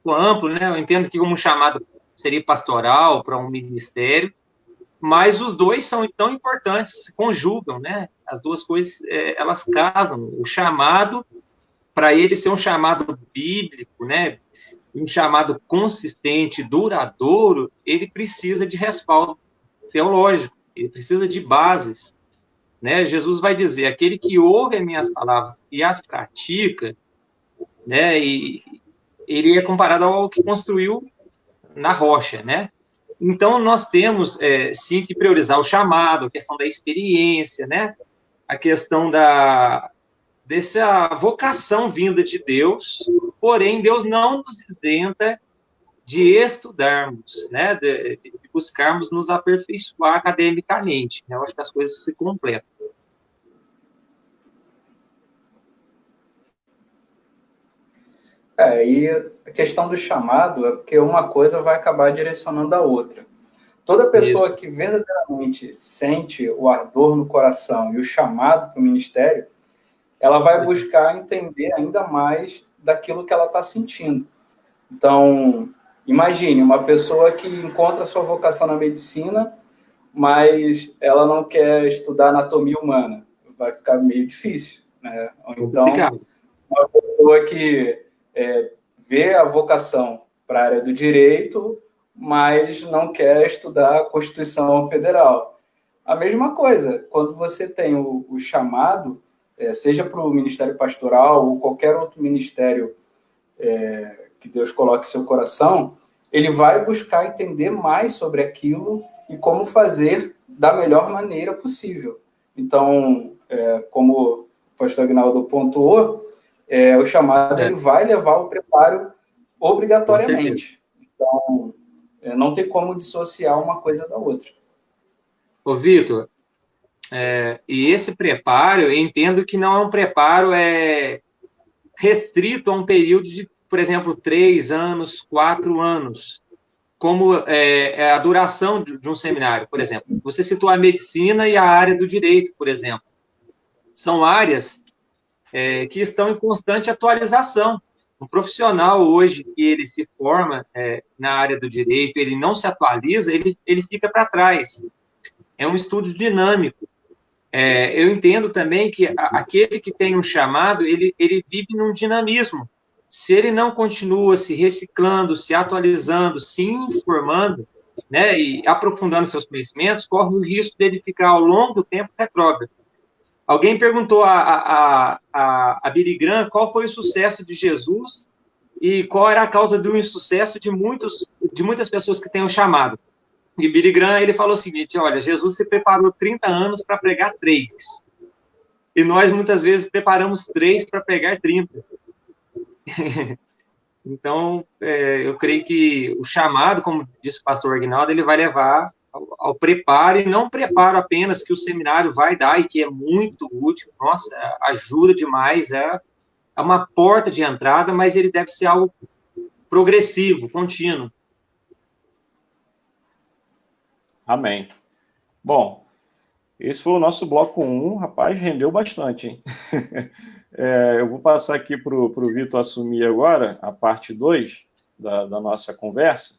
Amplo, né? Eu entendo que um chamado seria pastoral para um ministério, mas os dois são tão importantes, se conjugam, né? As duas coisas, elas casam. O chamado, para ele ser um chamado bíblico, né? Um chamado consistente, duradouro, ele precisa de respaldo teológico, ele precisa de bases, né? Jesus vai dizer: aquele que ouve as minhas palavras e as pratica, né? E ele é comparado ao que construiu na rocha, né? Então, nós temos, sim, que priorizar o chamado, a questão da experiência, né? A questão dessa vocação vinda de Deus, porém, Deus não nos isenta de estudarmos, né? De buscarmos nos aperfeiçoar academicamente, né? Eu acho que as coisas se completam. E a questão do chamado é porque uma coisa vai acabar direcionando a outra. Toda pessoa que verdadeiramente sente o ardor no coração e o chamado para o ministério, ela vai buscar entender ainda mais daquilo que ela está sentindo. Então, imagine uma pessoa que encontra sua vocação na medicina, mas ela não quer estudar anatomia humana. Vai ficar meio difícil, né? Então, uma pessoa que vê a vocação para a área do direito, mas não quer estudar a Constituição Federal. A mesma coisa, quando você tem o chamado, seja para o ministério pastoral ou qualquer outro ministério que Deus coloque em seu coração, ele vai buscar entender mais sobre aquilo e como fazer da melhor maneira possível. Então, como o pastor Aguinaldo pontuou, o chamado ele vai levar ao preparo obrigatoriamente. Então, não tem como dissociar uma coisa da outra. Ô, Vitor, e esse preparo, eu entendo que não é um preparo restrito a um período de, por exemplo, 3 anos, 4 anos, como a duração de um seminário, por exemplo. Você citou a medicina e a área do direito, por exemplo. São áreas que estão em constante atualização. Um profissional hoje que ele se forma na área do direito, ele não se atualiza, ele fica para trás. É um estudo dinâmico. Eu entendo também que aquele que tem um chamado, ele vive num dinamismo. Se ele não continua se reciclando, se atualizando, se informando, né, e aprofundando seus conhecimentos, corre o risco dele ficar ao longo do tempo retrógrado. Alguém perguntou a Billy Graham qual foi o sucesso de Jesus e qual era a causa do insucesso de muitas pessoas que têm um chamado. E Billy Graham, ele falou o seguinte, olha, Jesus se preparou 30 anos para pregar 3. E nós, muitas vezes, preparamos 3 para pregar 30. Então, eu creio que o chamado, como disse o pastor Aguinaldo, ele vai levar ao preparo, e não preparo apenas que o seminário vai dar, e que é muito útil, nossa, ajuda demais, é uma porta de entrada, mas ele deve ser algo progressivo, contínuo. Amém. Bom, esse foi o nosso bloco 1, rapaz, rendeu bastante, hein? Eu vou passar aqui para o Vitor assumir agora a parte 2 da nossa conversa,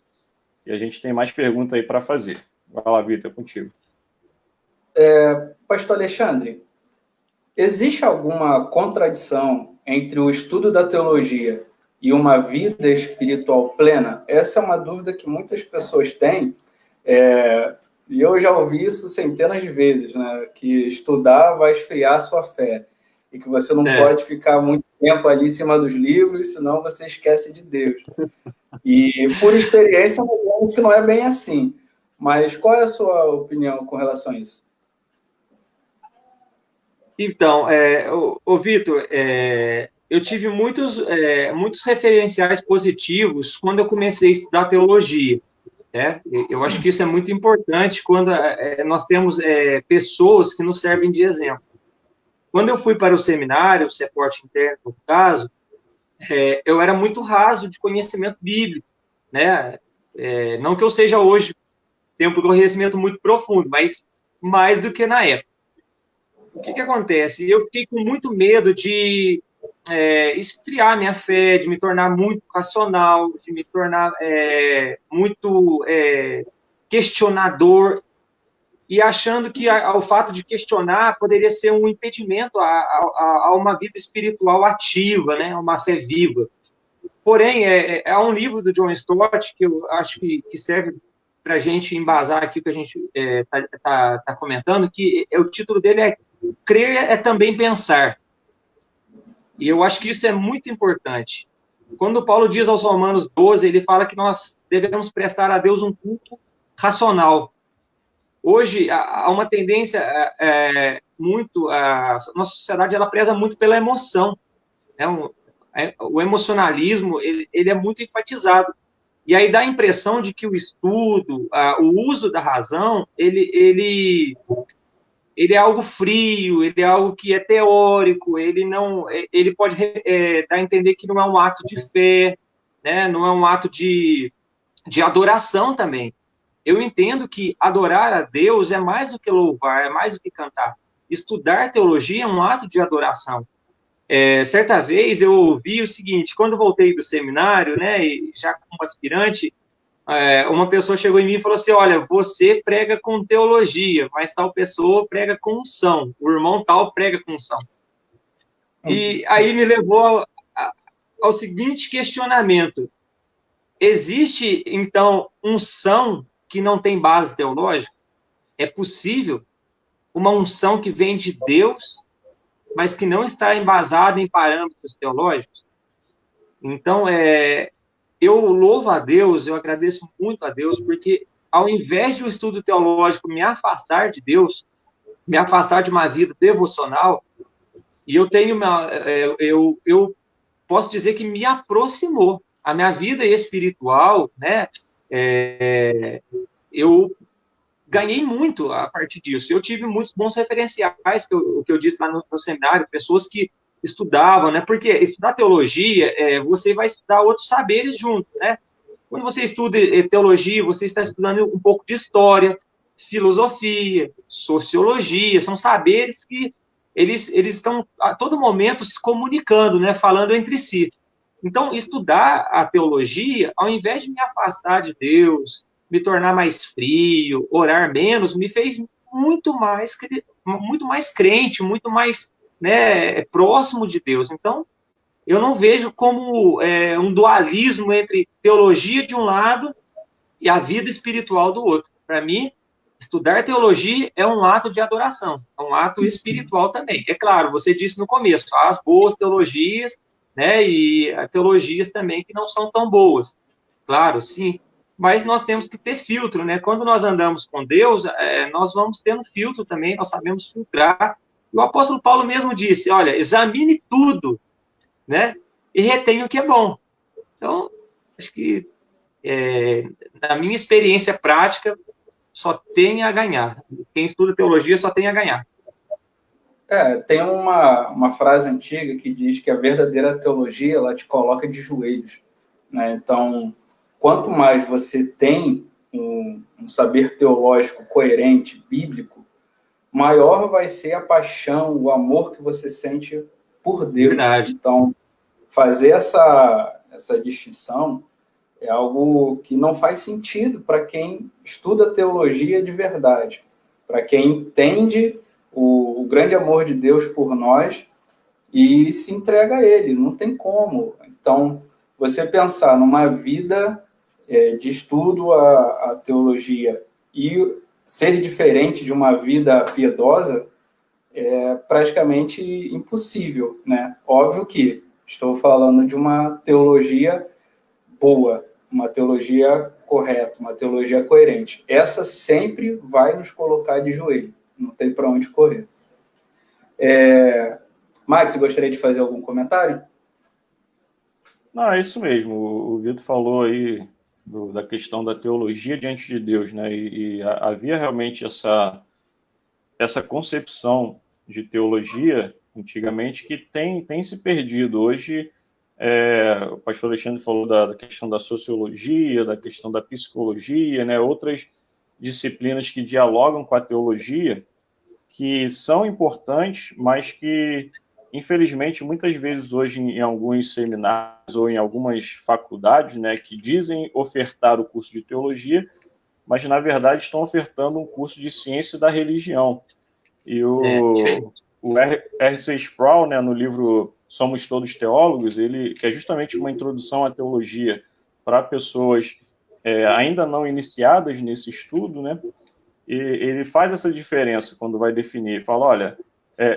e a gente tem mais perguntas aí para fazer. Vai lá, Vitor, contigo. Pastor Alexandre, existe alguma contradição entre o estudo da teologia e uma vida espiritual plena? Essa é uma dúvida que muitas pessoas têm, e eu já ouvi isso centenas de vezes, né? Que estudar vai esfriar a sua fé, e que você não pode ficar muito tempo ali em cima dos livros, senão você esquece de Deus. E, por experiência, eu acho que não é bem assim. Mas qual é a sua opinião com relação a isso? Então, Vitor, eu tive muitos referenciais positivos quando eu comecei a estudar teologia. Eu acho que isso é muito importante quando nós temos pessoas que nos servem de exemplo. Quando eu fui para o seminário, o CEPORT interno, no caso, eu era muito raso de conhecimento bíblico, né? Não que eu seja hoje, tenho um conhecimento muito profundo, mas mais do que na época. O que acontece? Eu fiquei com muito medo de esfriar minha fé, de me tornar muito racional, de me tornar muito questionador, e achando que o fato de questionar poderia ser um impedimento a uma vida espiritual ativa, né? Uma fé viva. Porém, há um livro do John Stott que eu acho que serve para a gente embasar aqui o que a gente está comentando, que o título dele é Crer é também pensar. E eu acho que isso é muito importante. Quando Paulo diz aos Romanos 12, ele fala que nós devemos prestar a Deus um culto racional. Hoje, há uma tendência a nossa sociedade ela preza muito pela emoção. Né? O emocionalismo, ele é muito enfatizado. E aí dá a impressão de que o estudo, o uso da razão, ele é algo frio, ele é algo que é teórico, ele pode dar a entender que não é um ato de fé, né? Não é um ato de adoração também. Eu entendo que adorar a Deus é mais do que louvar, é mais do que cantar. Estudar teologia é um ato de adoração. Certa vez eu ouvi o seguinte, quando voltei do seminário, né, e já como aspirante, uma pessoa chegou em mim e falou assim, olha, você prega com teologia, mas tal pessoa prega com unção, o irmão tal prega com unção. E aí me levou ao seguinte questionamento, existe, então, unção que não tem base teológica? É possível uma unção que vem de Deus, mas que não está embasada em parâmetros teológicos? Então, eu louvo a Deus, eu agradeço muito a Deus, porque ao invés de um estudo teológico me afastar de Deus, me afastar de uma vida devocional, e eu tenho posso dizer que me aproximou. A minha vida espiritual, né, eu ganhei muito a partir disso. Eu tive muitos bons referenciais, o que eu disse lá no seminário, pessoas que estudavam, né? Porque estudar teologia, você vai estudar outros saberes junto, né? Quando você estuda teologia, você está estudando um pouco de história, filosofia, sociologia, são saberes que eles estão a todo momento se comunicando, né? Falando entre si. Então, estudar a teologia, ao invés de me afastar de Deus, me tornar mais frio, orar menos, me fez muito mais crente, muito mais, né, próximo de Deus. Então, eu não vejo como um dualismo entre teologia de um lado e a vida espiritual do outro. Para mim, estudar teologia é um ato de adoração, é um ato espiritual também. É claro, você disse no começo, há as boas teologias, né, e teologias também que não são tão boas. Claro, sim, mas nós temos que ter filtro, né? Quando nós andamos com Deus, nós vamos tendo filtro também, nós sabemos filtrar. E o apóstolo Paulo mesmo disse, olha, examine tudo, né? E retenha o que é bom. Então, acho que, na minha experiência prática, só tem a ganhar. Quem estuda teologia só tem a ganhar. Tem uma frase antiga que diz que a verdadeira teologia, ela te coloca de joelhos, né? Então, quanto mais você tem um saber teológico coerente, bíblico, maior vai ser a paixão, o amor que você sente por Deus. Verdade. Então, fazer essa distinção é algo que não faz sentido para quem estuda teologia de verdade, para quem entende o grande amor de Deus por nós e se entrega a Ele. Não tem como. Então, você pensar numa vida de estudo a teologia e ser diferente de uma vida piedosa é praticamente impossível, né? Óbvio que estou falando de uma teologia boa, uma teologia correta, uma teologia coerente. Essa sempre vai nos colocar de joelho, não tem para onde correr. Max, você gostaria de fazer algum comentário? Não, é isso mesmo. O Vitor falou aí da questão da teologia diante de Deus, né? E havia realmente essa concepção de teologia antigamente que tem se perdido. Hoje, o pastor Alexandre falou da questão da sociologia, da questão da psicologia, né? Outras disciplinas que dialogam com a teologia, que são importantes, mas que, infelizmente, muitas vezes hoje em alguns seminários ou em algumas faculdades, né, que dizem ofertar o curso de teologia, mas, na verdade, estão ofertando um curso de ciência da religião. E o R.C. Sproul, né, no livro Somos Todos Teólogos, que é justamente uma introdução à teologia para pessoas ainda não iniciadas nesse estudo, né, e ele faz essa diferença quando vai definir. Fala, olha,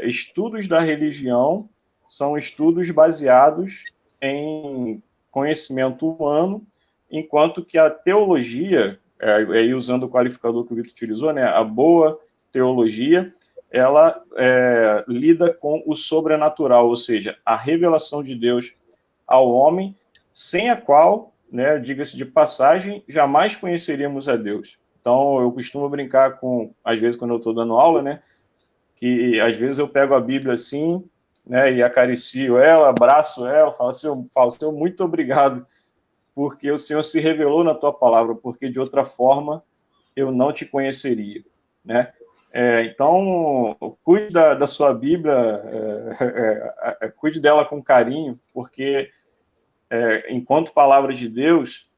estudos da religião são estudos baseados em conhecimento humano, enquanto que a teologia, aí usando o qualificador que o Vitor utilizou, né, a boa teologia, ela lida com o sobrenatural, ou seja, a revelação de Deus ao homem, sem a qual, né, diga-se de passagem, jamais conheceríamos a Deus. Então, eu costumo brincar às vezes, quando eu estou dando aula, né, que às vezes eu pego a Bíblia assim, né, e acaricio ela, abraço ela, falo, Senhor, muito obrigado, porque o Senhor se revelou na tua palavra, porque de outra forma eu não te conheceria, né? Então, cuide da sua Bíblia, cuide dela com carinho, porque enquanto palavra de Deus,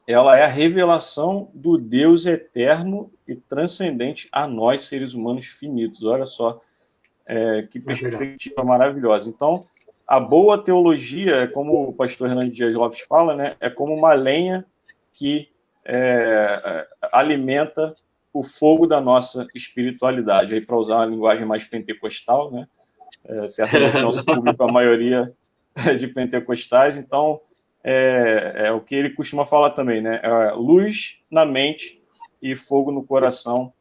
ela é a revelação do Deus eterno e transcendente a nós, seres humanos finitos. Olha só, que perspectiva maravilhosa. Então, a boa teologia, como o pastor Hernandes Dias Lopes fala, né, é como uma lenha que alimenta o fogo da nossa espiritualidade. Aí, para usar uma linguagem mais pentecostal, né, certamente nosso público, a maioria de pentecostais, então o que ele costuma falar também, né? Luz na mente e fogo no coração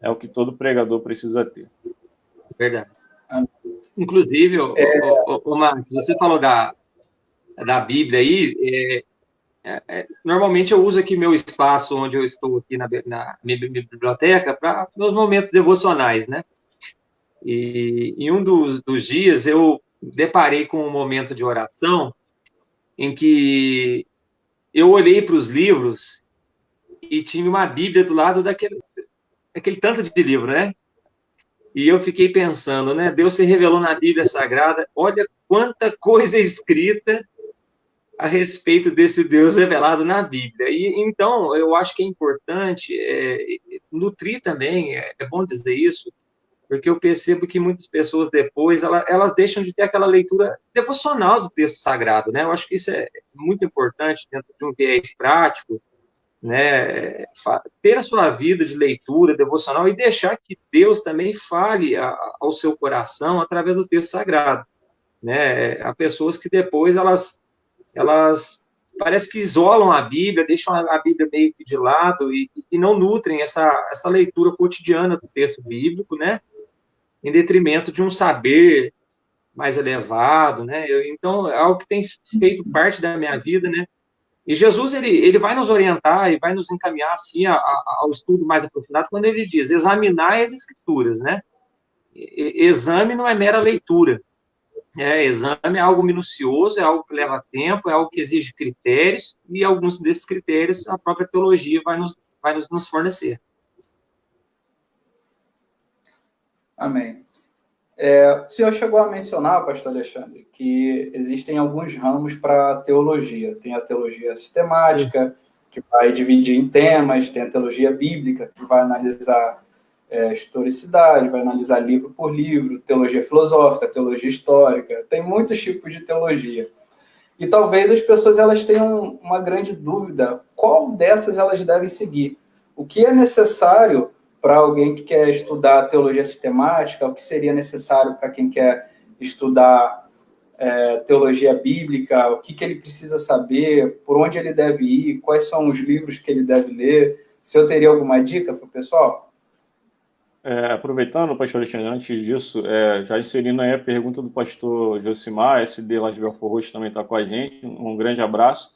é o que todo pregador precisa ter. Verdade. Inclusive, Marcos, você falou da da Bíblia aí, normalmente eu uso aqui meu espaço onde eu estou aqui na minha biblioteca para meus momentos devocionais, né? E em um dos dias eu deparei com um momento de oração em que eu olhei para os livros e tinha uma Bíblia do lado daquele tanto de livro, né? E eu fiquei pensando, né? Deus se revelou na Bíblia Sagrada, olha quanta coisa escrita a respeito desse Deus revelado na Bíblia. E então, eu acho que é importante nutrir também, é bom dizer isso, porque eu percebo que muitas pessoas depois, elas deixam de ter aquela leitura devocional do texto sagrado, né? Eu acho que isso é muito importante dentro de um viés prático, né? Ter a sua vida de leitura devocional e deixar que Deus também fale ao seu coração através do texto sagrado, né? Há pessoas que depois elas parece que isolam a Bíblia, deixam a Bíblia meio que de lado e não nutrem essa leitura cotidiana do texto bíblico, né? Em detrimento de um saber mais elevado, né? Então, é algo que tem feito parte da minha vida, né? E Jesus, ele vai nos orientar e vai nos encaminhar, assim, ao estudo mais aprofundado, quando ele diz, examinar as Escrituras, né? Exame não é mera leitura. Exame é algo minucioso, é algo que leva tempo, é algo que exige critérios, e alguns desses critérios a própria teologia vai nos fornecer. Amém. O senhor chegou a mencionar, pastor Alexandre, que existem alguns ramos para a teologia. Tem a teologia sistemática, que vai dividir em temas, tem a teologia bíblica, que vai analisar historicidade, vai analisar livro por livro, teologia filosófica, teologia histórica, tem muitos tipos de teologia. E talvez as pessoas elas tenham uma grande dúvida, qual dessas elas devem seguir? O que é necessário para alguém que quer estudar teologia sistemática, o que seria necessário para quem quer estudar teologia bíblica, o que ele precisa saber, por onde ele deve ir, quais são os livros que ele deve ler? O senhor teria alguma dica para o pessoal? Aproveitando, pastor Alexandre, antes disso, já inserindo aí a pergunta do pastor Josimar, SD lá de Belfort Roxo também está com a gente, um grande abraço,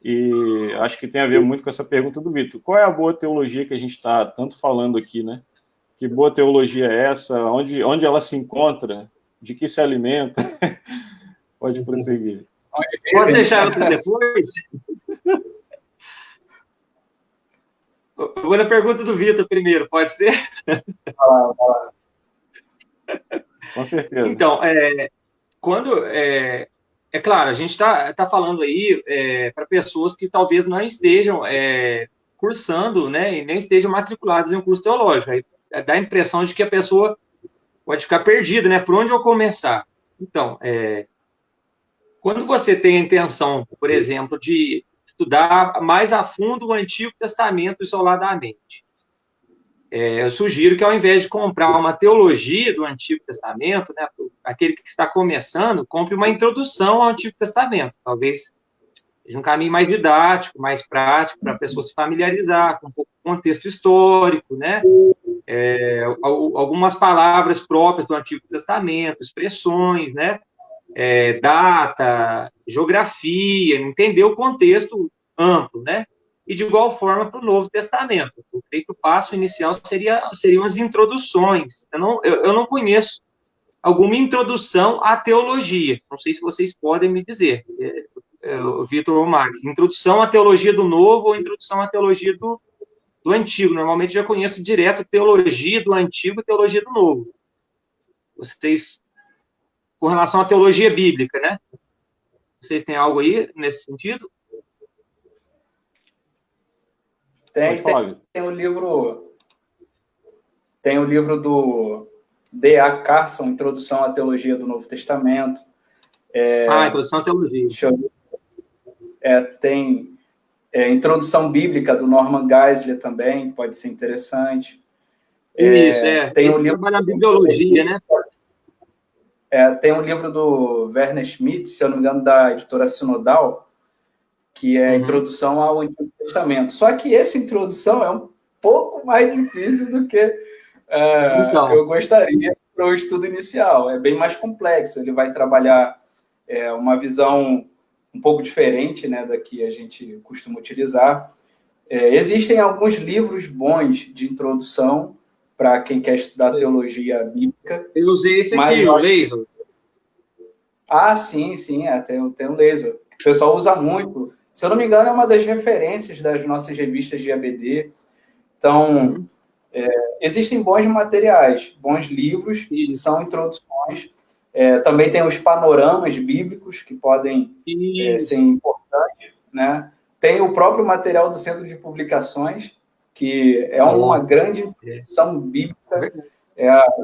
e acho que tem a ver muito com essa pergunta do Vitor. Qual é a boa teologia que a gente está tanto falando aqui, né? Que boa teologia é essa? Onde ela se encontra? De que se alimenta? Pode prosseguir. Pode deixar para depois? Eu vou na pergunta do Vitor primeiro, pode ser? Vai lá. Com certeza. Então, claro, a gente está falando aí para pessoas que talvez não estejam cursando, né, e nem estejam matriculadas em um curso teológico. Aí dá a impressão de que a pessoa pode ficar perdida, né? Por onde eu começar? Então, quando você tem a intenção, por exemplo, de estudar mais a fundo o Antigo Testamento isoladamente, eu sugiro que, ao invés de comprar uma teologia do Antigo Testamento, né, aquele que está começando, compre uma introdução ao Antigo Testamento. Talvez seja um caminho mais didático, mais prático, para a pessoa se familiarizar com um pouco do contexto histórico, né? Algumas palavras próprias do Antigo Testamento, expressões, né? Data, geografia, entender o contexto amplo, né? E de igual forma para o Novo Testamento. Eu creio que o passo inicial seriam as introduções. Eu não conheço alguma introdução à teologia. Não sei se vocês podem me dizer, Vitor ou Max. Introdução à teologia do Novo ou introdução à teologia do Antigo. Normalmente já conheço direto teologia do Antigo e teologia do Novo. Vocês, com relação à teologia bíblica, né? Vocês têm algo aí nesse sentido? Tem o livro do D.A. Carson, Introdução à Teologia do Novo Testamento. Introdução à Teologia. Tem Introdução Bíblica, do Norman Geisler também, pode ser interessante. Tem um livro da bibliologia, né? Tem um livro do Werner Schmidt, se eu não me engano, da editora Sinodal, que é a Introdução ao Antigo Testamento. Só que essa introdução é um pouco mais difícil do que eu gostaria para o estudo inicial. É bem mais complexo. Ele vai trabalhar uma visão um pouco diferente, né, da que a gente costuma utilizar. Existem alguns livros bons de introdução para quem quer estudar teologia bíblica. Eu usei esse aqui, o Laser. Sim, tem o Laser. O pessoal usa muito. Se eu não me engano, é uma das referências das nossas revistas de ABD. Então, existem bons materiais, bons livros, que são introduções. Também tem os panoramas bíblicos, que podem ser importantes, né? Tem o próprio material do Centro de Publicações, que é uma grande introdução bíblica.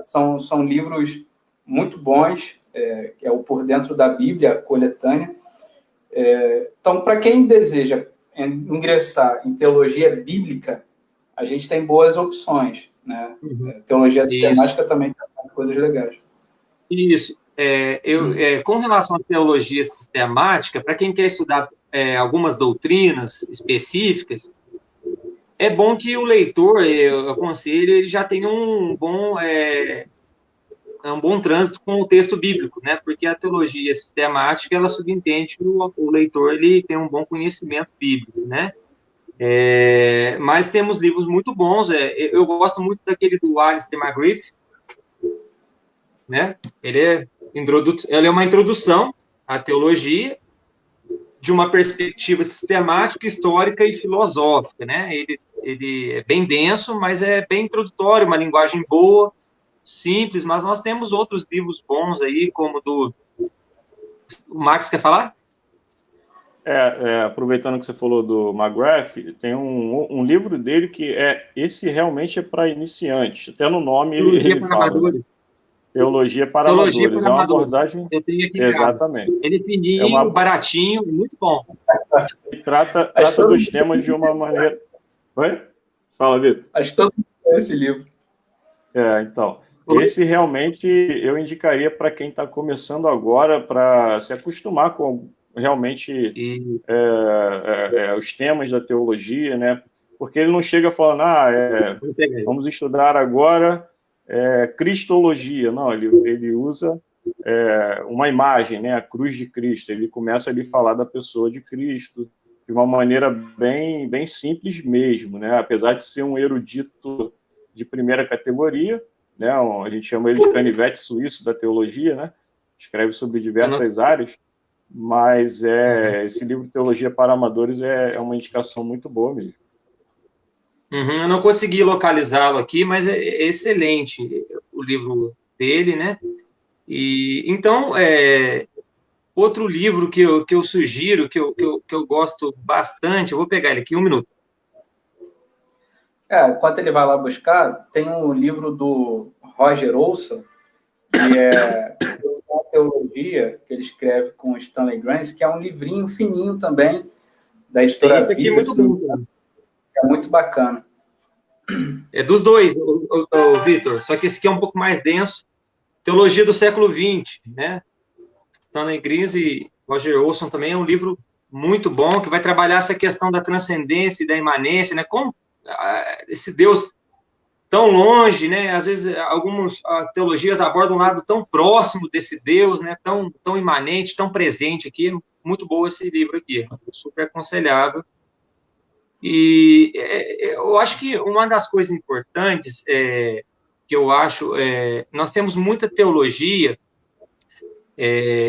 São livros muito bons, é o Por Dentro da Bíblia, coletânea. Então, para quem deseja ingressar em teologia bíblica, a gente tem boas opções, né? Teologia sistemática também tem coisas legais. Isso. Com relação à teologia sistemática, para quem quer estudar algumas doutrinas específicas, é bom que o leitor, eu aconselho, ele já tenha um bom trânsito com o texto bíblico, né? Porque a teologia sistemática, ela subentende que o leitor ele tem um bom conhecimento bíblico, né? Mas temos livros muito bons. Eu gosto muito daquele do Alistair McGrath, né? Ele é uma introdução à teologia de uma perspectiva sistemática, histórica e filosófica, né? Ele é bem denso, mas é bem introdutório, uma linguagem boa, simples, mas nós temos outros livros bons aí, como o Max quer falar? Aproveitando que você falou do McGrath, tem um livro dele que esse realmente é para iniciantes, até no nome ele fala, amadores. Teologia para Teologia Amadores. para É uma amadores. abordagem... Eu tenho aqui, exatamente. Ele é fininho, baratinho, muito bom. Ele trata dos temas de uma maneira... Oi? Fala, Vitor. Acho que todo mundo conhece esse livro. Então, esse realmente eu indicaria para quem está começando agora, para se acostumar com realmente os temas da teologia, né? Porque ele não chega falando, vamos estudar agora cristologia. Não, ele usa uma imagem, né? A cruz de Cristo. Ele começa ali a falar da pessoa de Cristo de uma maneira bem, bem simples mesmo, né? Apesar de ser um erudito de primeira categoria, né? A gente chama ele de canivete suíço da teologia, né? Escreve sobre diversas áreas, mas esse livro Teologia para Amadores é uma indicação muito boa mesmo. Eu não consegui localizá-lo aqui, mas é excelente o livro dele, né? E então, outro livro que eu sugiro, que eu gosto bastante, eu vou pegar ele aqui, 1 minuto. Enquanto ele vai lá buscar, tem um livro do Roger Olson, que é a teologia, que ele escreve com Stanley Grenz, que é um livrinho fininho também, da editora Esse aqui é muito bom. É muito bacana. É dos dois, Vitor, só que esse aqui é um pouco mais denso. Teologia do século XX, né? Stanley Grenz e Roger Olson também é um livro muito bom, que vai trabalhar essa questão da transcendência e da imanência, né? Como esse Deus tão longe, né? Às vezes, algumas teologias abordam um lado tão próximo desse Deus, né? Tão imanente, tão presente aqui. Muito bom esse livro aqui, super aconselhável. E eu acho que uma das coisas importantes que eu acho, nós temos muita teologia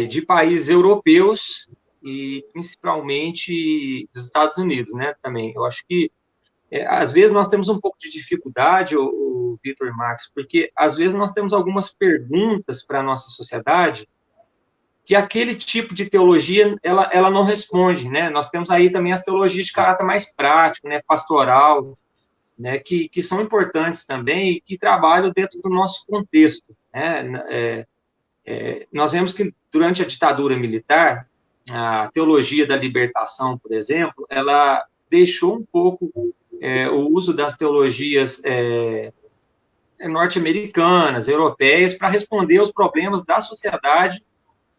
de países europeus e principalmente dos Estados Unidos, né? Também. Eu acho que às vezes nós temos um pouco de dificuldade, o Vitor e Max, porque às vezes nós temos algumas perguntas para a nossa sociedade que aquele tipo de teologia, ela não responde, né? Nós temos aí também as teologias de caráter mais prático, né? Pastoral, né? Que são importantes também e que trabalham dentro do nosso contexto, né? Nós vemos que durante a ditadura militar, a teologia da libertação, por exemplo, ela deixou um pouco o uso das teologias norte-americanas, europeias, para responder aos problemas da sociedade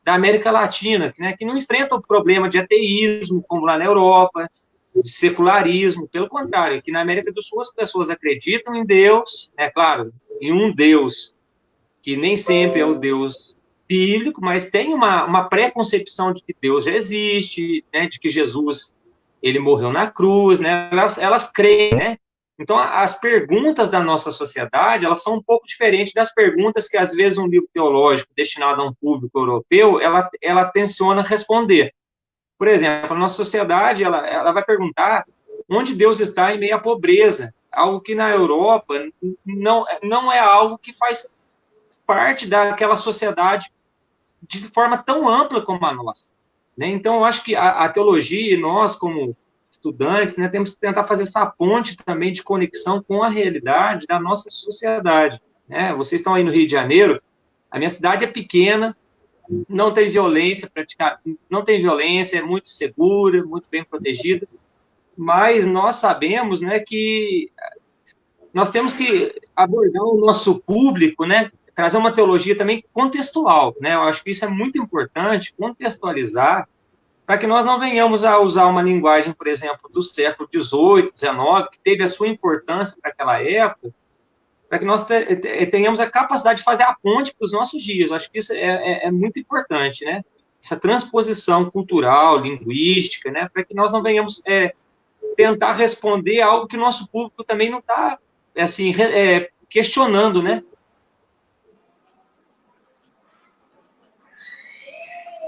da América Latina, né, que não enfrenta o problema de ateísmo, como lá na Europa, de secularismo. Pelo contrário, aqui na América do Sul as pessoas acreditam em Deus, claro, em um Deus que nem sempre é o Deus bíblico, mas tem uma pré-concepção de que Deus já existe, né, de que Jesus ele morreu na cruz, né, elas creem, né? Então, as perguntas da nossa sociedade, elas são um pouco diferentes das perguntas que, às vezes, um livro teológico destinado a um público europeu, ela tenciona responder. Por exemplo, a nossa sociedade, ela vai perguntar onde Deus está em meio à pobreza, algo que na Europa não é algo que faz parte daquela sociedade de forma tão ampla como a nossa. Né? Então, eu acho que a teologia, e nós, como estudantes, né, temos que tentar fazer essa ponte também de conexão com a realidade da nossa sociedade. Né? Vocês estão aí no Rio de Janeiro, a minha cidade é pequena, não tem violência, não tem violência, é muito segura, muito bem protegida, mas nós sabemos, né, que nós temos que abordar o nosso público, né, trazer uma teologia também contextual, né, eu acho que isso é muito importante, contextualizar, para que nós não venhamos a usar uma linguagem, por exemplo, do século XVIII, XIX, que teve a sua importância para aquela época, para que nós tenhamos a capacidade de fazer a ponte para os nossos dias. Eu acho que isso é muito importante, né? Essa transposição cultural, linguística, né? Para que nós não venhamos tentar responder algo que o nosso público também não está, assim, questionando, né?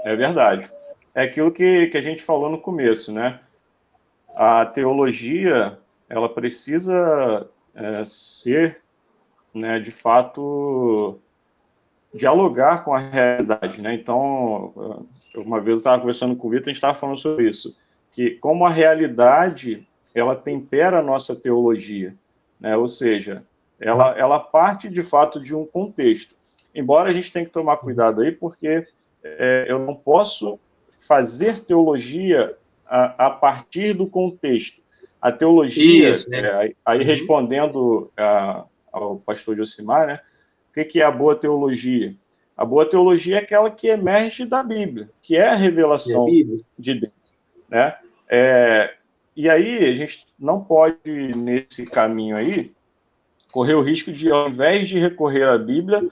É verdade. É aquilo que a gente falou no começo, né? A teologia, ela precisa ser, né, de fato, dialogar com a realidade, né? Então, uma vez eu estava conversando com o Vitor, a gente estava falando sobre isso, que como a realidade, ela tempera a nossa teologia, né? Ou seja, ela parte, de fato, de um contexto. Embora a gente tenha que tomar cuidado aí, porque eu não posso fazer teologia a partir do contexto. A teologia, Isso, né? aí respondendo ao pastor Josimar, né? O que é a boa teologia? A boa teologia é aquela que emerge da Bíblia, que é a revelação de Deus, né? E aí a gente não pode, nesse caminho aí, correr o risco de, ao invés de recorrer à Bíblia,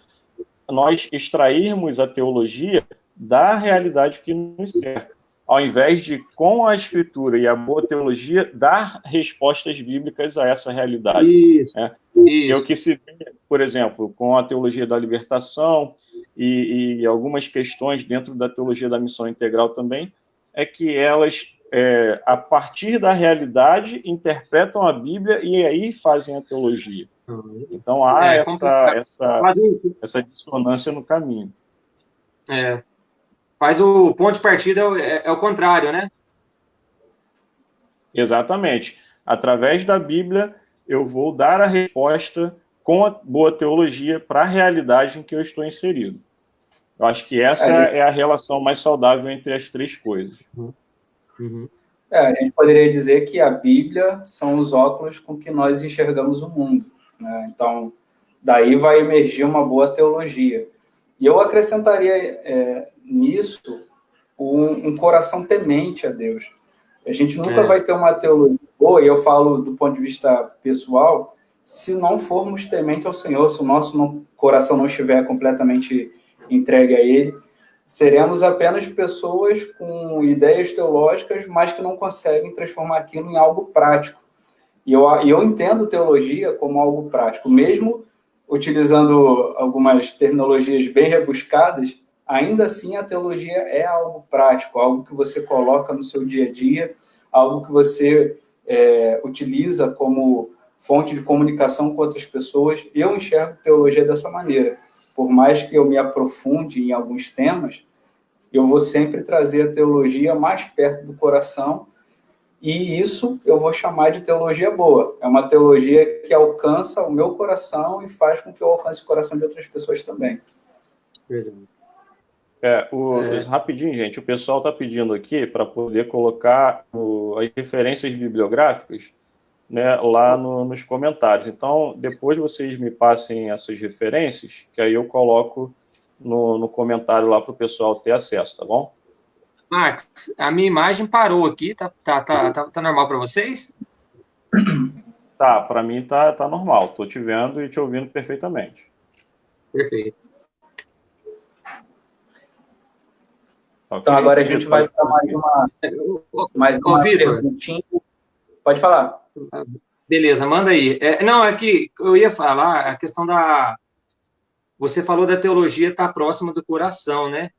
nós extrairmos a teologia da realidade que nos cerca, ao invés de, com a Escritura e a boa teologia, dar respostas bíblicas a essa realidade. Isso, né? isso. É o que se vê, por exemplo, com a teologia da libertação e algumas questões dentro da teologia da missão integral também, é que elas, a partir da realidade, interpretam a Bíblia e aí fazem a teologia. Então, há essa dissonância no caminho. Faz o ponto de partida é o contrário, né? Exatamente. Através da Bíblia, eu vou dar a resposta com a boa teologia para a realidade em que eu estou inserido. Eu acho que essa é a relação mais saudável entre as três coisas. A gente poderia dizer que a Bíblia são os óculos com que nós enxergamos o mundo. Né? Então, daí vai emergir uma boa teologia. E eu acrescentaria nisso um coração temente a Deus. A gente nunca vai ter uma teologia boa, e eu falo do ponto de vista pessoal, se não formos tementes ao Senhor, se o nosso coração não estiver completamente entregue a Ele, seremos apenas pessoas com ideias teológicas, mas que não conseguem transformar aquilo em algo prático. E eu entendo teologia como algo prático, mesmo utilizando algumas terminologias bem rebuscadas, ainda assim a teologia é algo prático, algo que você coloca no seu dia a dia, algo que você utiliza como fonte de comunicação com outras pessoas. Eu enxergo teologia dessa maneira. Por mais que eu me aprofunde em alguns temas, eu vou sempre trazer a teologia mais perto do coração, e isso eu vou chamar de teologia boa. É uma teologia que alcança o meu coração e faz com que eu alcance o coração de outras pessoas também. Rapidinho, gente, o pessoal está pedindo aqui para poder colocar as referências bibliográficas, né, lá nos comentários. Então, depois vocês me passem essas referências, que aí eu coloco no comentário lá para o pessoal ter acesso, tá bom? Max, a minha imagem parou aqui, tá normal para vocês? Tá, para mim tá normal. Estou te vendo e te ouvindo perfeitamente. Perfeito. Okay. Então, agora a gente vai para mais uma perguntinha. Pode falar. Beleza, manda aí. Não, é que eu ia falar a questão da... Você falou da teologia estar próxima do coração, né?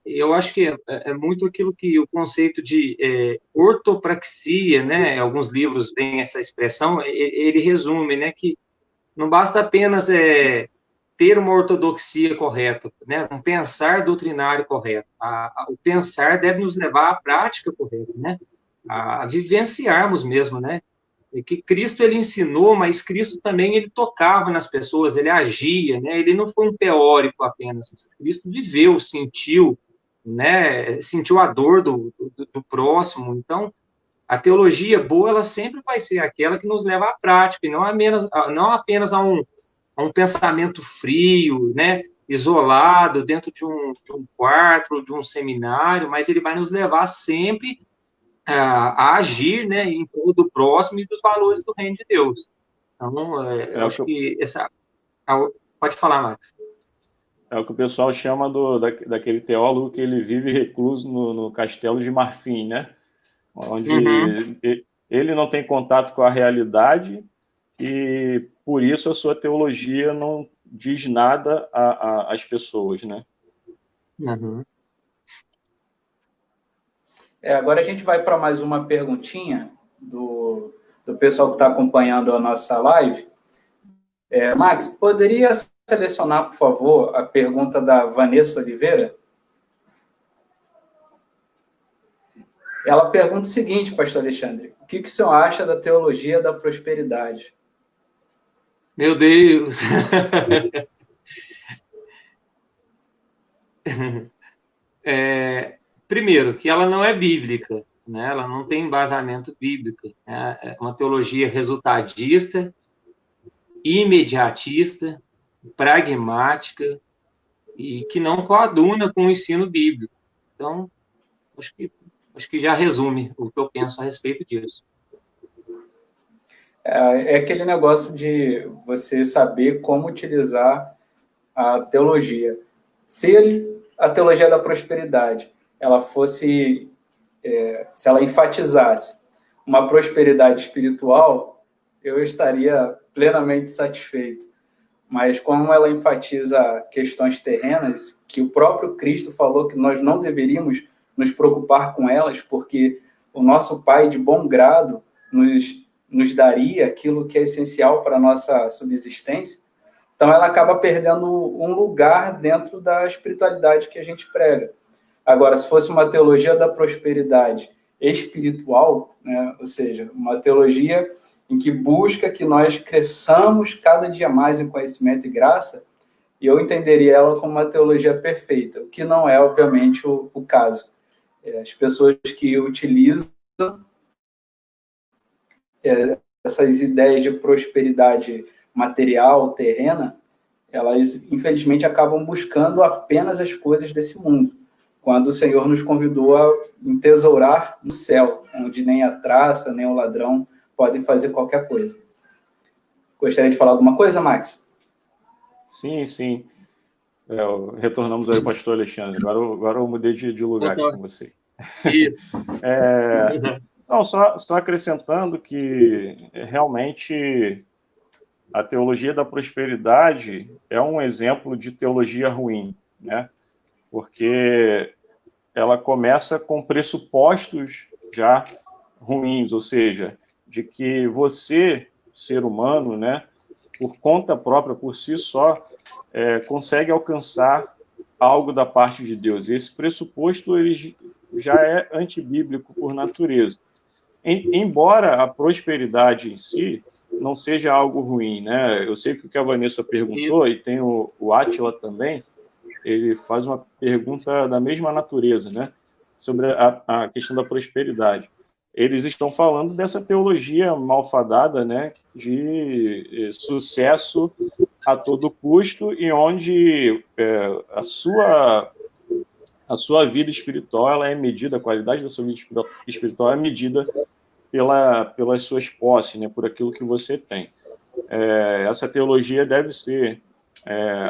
Eu acho que é muito aquilo que o conceito de ortopraxia, né? Alguns livros têm essa expressão, ele resume, né? Que não basta apenas ter uma ortodoxia correta, né? Um pensar doutrinário correto. O pensar deve nos levar à prática correta, né? A vivenciarmos mesmo, né? Que Cristo ele ensinou, mas Cristo também ele tocava nas pessoas, ele agia, né? Ele não foi um teórico apenas. Cristo viveu, sentiu, né? Sentiu a dor do próximo. Então, a teologia boa, ela sempre vai ser aquela que nos leva à prática, e não apenas a um pensamento frio, né? Isolado dentro de um quarto, de um seminário, mas ele vai nos levar sempre a agir, né, em prol do próximo e dos valores do reino de Deus. Então, eu acho que pode falar, Max. É o que o pessoal chama daquele teólogo que ele vive recluso no castelo de Marfim, né? Onde ele não tem contato com a realidade e, por isso, a sua teologia não diz nada às pessoas, né? Uhum. Agora a gente vai para mais uma perguntinha do pessoal que está acompanhando a nossa live. Max, poderia selecionar, por favor, a pergunta da Vanessa Oliveira? Ela pergunta o seguinte, pastor Alexandre: o que o senhor acha da teologia da prosperidade? Meu Deus! Primeiro, que ela não é bíblica, né? Ela não tem embasamento bíblico. Né? É uma teologia resultadista, imediatista, pragmática e que não coaduna com o ensino bíblico. Então, acho que já resume o que eu penso a respeito disso. É aquele negócio de você saber como utilizar a teologia. Se a teologia da prosperidade ela fosse, se ela enfatizasse uma prosperidade espiritual, eu estaria plenamente satisfeito. Mas como ela enfatiza questões terrenas, que o próprio Cristo falou que nós não deveríamos nos preocupar com elas, porque o nosso Pai de bom grado nos daria aquilo que é essencial para a nossa subsistência, então ela acaba perdendo um lugar dentro da espiritualidade que a gente prega. Agora, se fosse uma teologia da prosperidade espiritual, né, ou seja, uma teologia em que busca que nós cresçamos cada dia mais em conhecimento e graça, e eu entenderia ela como uma teologia perfeita, o que não é, obviamente, o caso. As pessoas que utilizam essas ideias de prosperidade material, terrena, elas, infelizmente, acabam buscando apenas as coisas desse mundo, quando o Senhor nos convidou a entesourar no céu, onde nem a traça, nem o ladrão podem fazer qualquer coisa. Gostaria de falar alguma coisa, Max? Sim. Retornamos aí, pastor Alexandre. Agora eu mudei de lugar aqui com você. Não, só acrescentando que realmente a teologia da prosperidade é um exemplo de teologia ruim, né? Porque ela começa com pressupostos já ruins, ou seja, de que você, ser humano, né, por conta própria, por si só, consegue alcançar algo da parte de Deus. Esse pressuposto ele já é antibíblico por natureza. Embora a prosperidade em si não seja algo ruim, né? Eu sei que o que a Vanessa perguntou, e tem o Átila também, ele faz uma pergunta da mesma natureza, né? Sobre a questão da prosperidade. Eles estão falando dessa teologia malfadada, né? De sucesso a todo custo, e onde a sua vida espiritual ela é medida, a qualidade da sua vida espiritual é medida pelas suas posses, né? Por aquilo que você tem. Essa teologia deve ser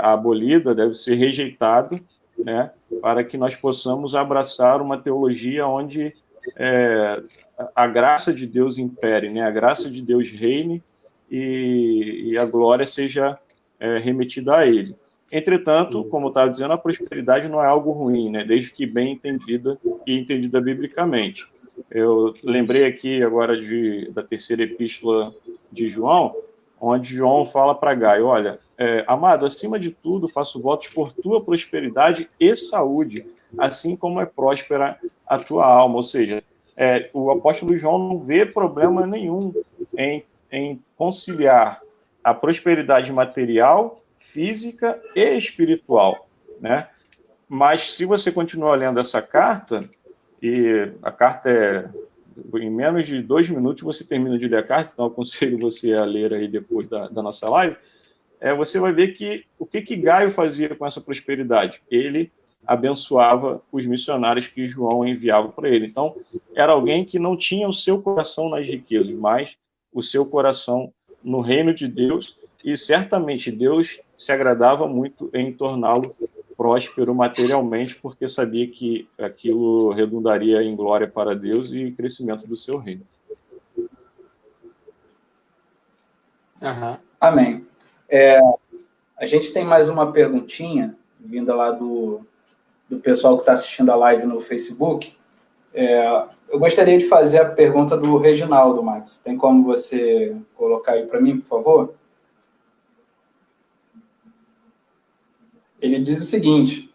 abolida, deve ser rejeitada, né, para que nós possamos abraçar uma teologia onde a graça de Deus impere, né, a graça de Deus reine e a glória seja remetida a Ele. Entretanto, como eu estava dizendo, a prosperidade não é algo ruim, né, desde que bem entendida e entendida biblicamente. Eu lembrei aqui agora da terceira epístola de João, onde João fala para Gaio, olha, amado, acima de tudo, faço votos por tua prosperidade e saúde, assim como é próspera a tua alma. Ou seja, o apóstolo João não vê problema nenhum em conciliar a prosperidade material, física e espiritual, né? Mas se você continuar lendo essa carta, e a carta em menos de 2 minutos você termina de ler a carta, então eu aconselho você a ler aí depois da nossa live, você vai ver que o que Gaio fazia com essa prosperidade? Ele abençoava os missionários que João enviava para ele. Então, era alguém que não tinha o seu coração nas riquezas, mas o seu coração no reino de Deus, e certamente Deus se agradava muito em torná-lo próspero materialmente, porque sabia que aquilo redundaria em glória para Deus e crescimento do seu reino. Uhum. Amém. A gente tem mais uma perguntinha, vinda lá do pessoal que está assistindo a live no Facebook. Eu gostaria de fazer a pergunta do Reginaldo, Max. Tem como você colocar aí para mim, por favor? Ele diz o seguinte,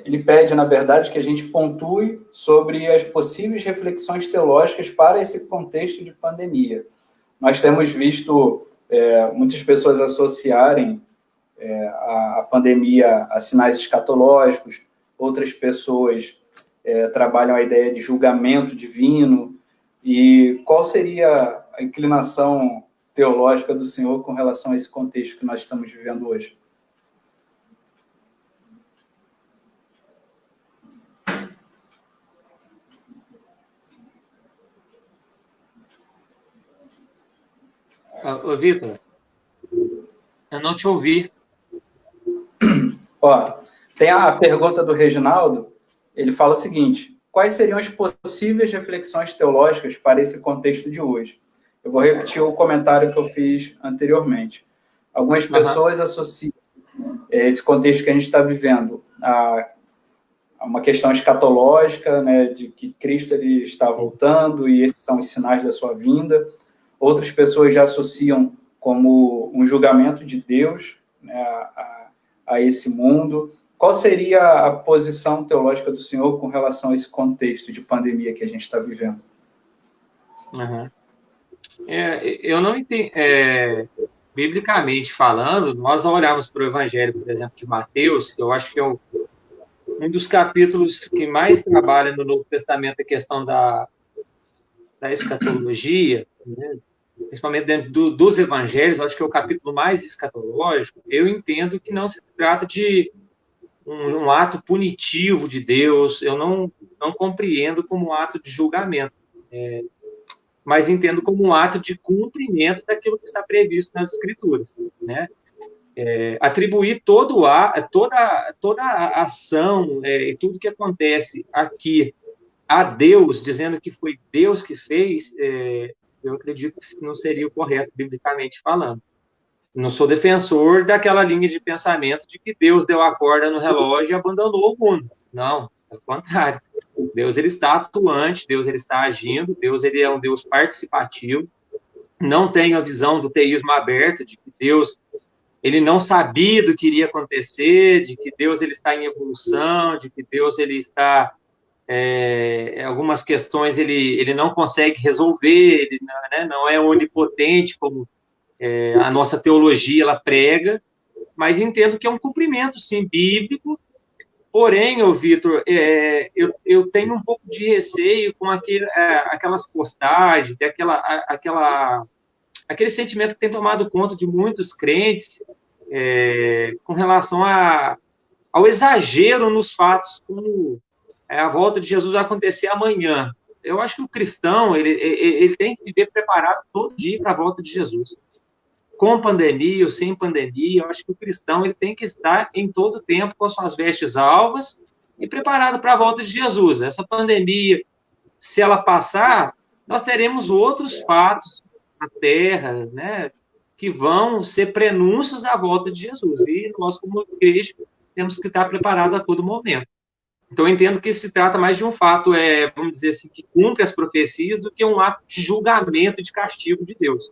ele pede, na verdade, que a gente pontue sobre as possíveis reflexões teológicas para esse contexto de pandemia. Nós temos visto muitas pessoas associarem a pandemia a sinais escatológicos, outras pessoas trabalham a ideia de julgamento divino. E qual seria a inclinação teológica do senhor com relação a esse contexto que nós estamos vivendo hoje? Ô, Vitor, eu não te ouvi. Tem a pergunta do Reginaldo, ele fala o seguinte, quais seriam as possíveis reflexões teológicas para esse contexto de hoje? Eu vou repetir o comentário que eu fiz anteriormente. Algumas pessoas associam esse contexto que a gente está vivendo a uma questão escatológica, né, de que Cristo ele está voltando e esses são os sinais da sua vinda. Outras pessoas já associam como um julgamento de Deus, né, a esse mundo. Qual seria a posição teológica do senhor com relação a esse contexto de pandemia que a gente está vivendo? Eu não entendo. Biblicamente falando, nós olharmos para o Evangelho, por exemplo, de Mateus, que eu acho que é um dos capítulos que mais trabalha no Novo Testamento a questão da escatologia, né? Principalmente dentro dos evangelhos, acho que é o capítulo mais escatológico. Eu entendo que não se trata de um ato punitivo de Deus, eu não compreendo como um ato de julgamento, mas entendo como um ato de cumprimento daquilo que está previsto nas Escrituras, né? Atribuir toda a ação e tudo que acontece aqui a Deus, dizendo que foi Deus que fez, eu acredito que não seria o correto, biblicamente falando. Não sou defensor daquela linha de pensamento de que Deus deu a corda no relógio e abandonou o mundo. Não, ao contrário. Deus ele está atuante, Deus ele está agindo, Deus ele é um Deus participativo. Não tenho a visão do teísmo aberto, de que Deus ele não sabia do que iria acontecer, de que Deus ele está em evolução, de que Deus ele está... algumas questões ele não consegue resolver, ele não é onipotente como a nossa teologia ela prega, mas entendo que é um cumprimento, sim, bíblico. Porém, Vitor, eu tenho um pouco de receio com aquelas postagens, aquele sentimento que tem tomado conta de muitos crentes com relação ao exagero nos fatos, como a volta de Jesus vai acontecer amanhã. Eu acho que o cristão ele tem que viver preparado todo dia para a volta de Jesus. com pandemia ou sem pandemia, eu acho que o cristão ele tem que estar em todo tempo com as suas vestes alvas e preparado para a volta de Jesus. Essa pandemia, se ela passar, nós teremos outros fatos na Terra, né, que vão ser prenúncios da volta de Jesus. E nós, como igreja, temos que estar preparados a todo momento. Então, eu entendo que se trata mais de um fato, vamos dizer assim, que cumpre as profecias, do que um ato de julgamento e de castigo de Deus.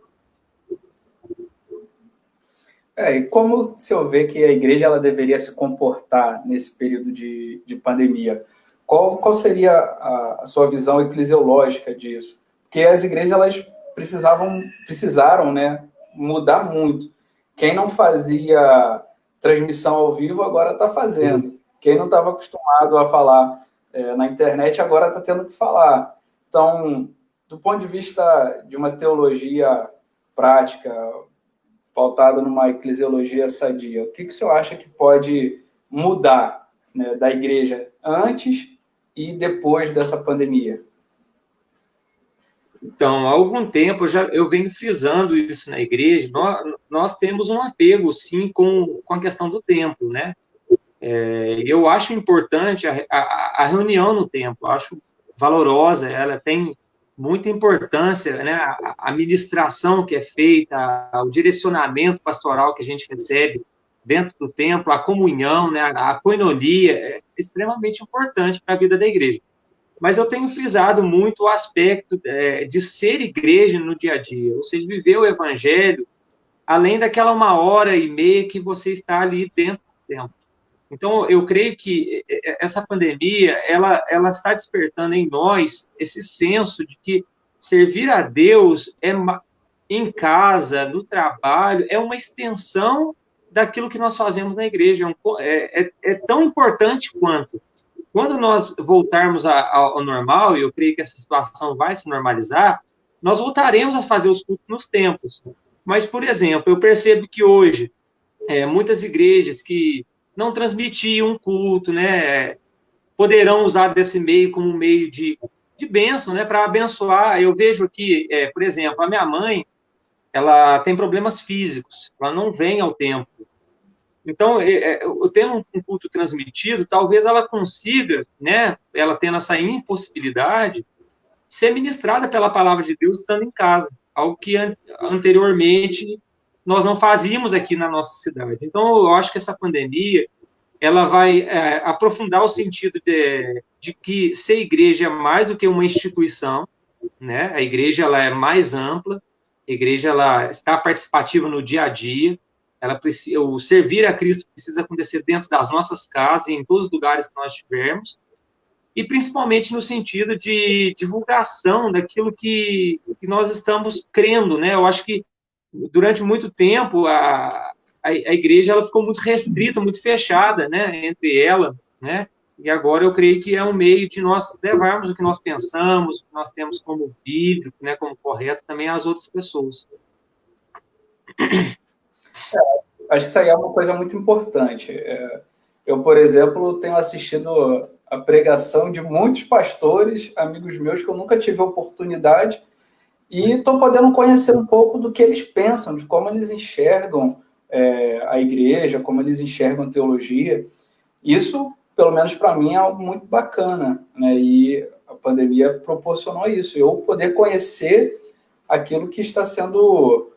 E como o senhor vê que a igreja ela deveria se comportar nesse período de pandemia? Qual seria a sua visão eclesiológica disso? Porque as igrejas elas precisaram, né, mudar muito. Quem não fazia transmissão ao vivo agora está fazendo. Quem não estava acostumado a falar na internet agora está tendo que falar. Então, do ponto de vista de uma teologia prática, pautada numa eclesiologia sadia, o que o senhor acha que pode mudar, né, da igreja antes e depois dessa pandemia? Então, há algum tempo eu venho frisando isso na igreja. Nós temos um apego, sim, com a questão do templo, né? Eu acho importante a reunião no templo, acho valorosa, ela tem muita importância, né? A ministração que é feita, o direcionamento pastoral que a gente recebe dentro do templo, a comunhão, né? A koinonia é extremamente importante para a vida da igreja. Mas eu tenho frisado muito o aspecto de ser igreja no dia a dia, ou seja, viver o evangelho além daquela 1h30 que você está ali dentro do templo. Então, eu creio que essa pandemia, ela está despertando em nós esse senso de que servir a Deus em casa, no trabalho, é uma extensão daquilo que nós fazemos na igreja. É tão importante quanto. Quando nós voltarmos ao normal, e eu creio que essa situação vai se normalizar, nós voltaremos a fazer os cultos nos templos. Mas, por exemplo, eu percebo que hoje, muitas igrejas que não transmitiam um culto, né, poderão usar desse meio como um meio de bênção, né, para abençoar. Eu vejo aqui, por exemplo, a minha mãe, ela tem problemas físicos, ela não vem ao templo. Então, eu tendo um culto transmitido, talvez ela consiga, né, ela tendo essa impossibilidade, ser ministrada pela palavra de Deus estando em casa, algo que anteriormente nós não fazíamos aqui na nossa cidade. Então, eu acho que essa pandemia, ela vai aprofundar o sentido de que ser igreja é mais do que uma instituição, né? A igreja ela é mais ampla, a igreja ela está participativa no dia a dia, o servir a Cristo precisa acontecer dentro das nossas casas e em todos os lugares que nós estivermos, e principalmente no sentido de divulgação daquilo que nós estamos crendo, né? Eu acho que durante muito tempo a igreja ela ficou muito restrita, muito fechada, né? Entre ela, né? E agora eu creio que é um meio de nós levarmos o que nós pensamos, o que nós temos como bíblico, né? Como correto também às outras pessoas. Acho que isso aí é uma coisa muito importante. Eu, por exemplo, tenho assistido a pregação de muitos pastores, amigos meus, que eu nunca tive a oportunidade, e estou podendo conhecer um pouco do que eles pensam, de como eles enxergam a igreja, como eles enxergam teologia. Isso, pelo menos para mim, é algo muito bacana, né? E a pandemia proporcionou isso, eu poder conhecer aquilo que está sendo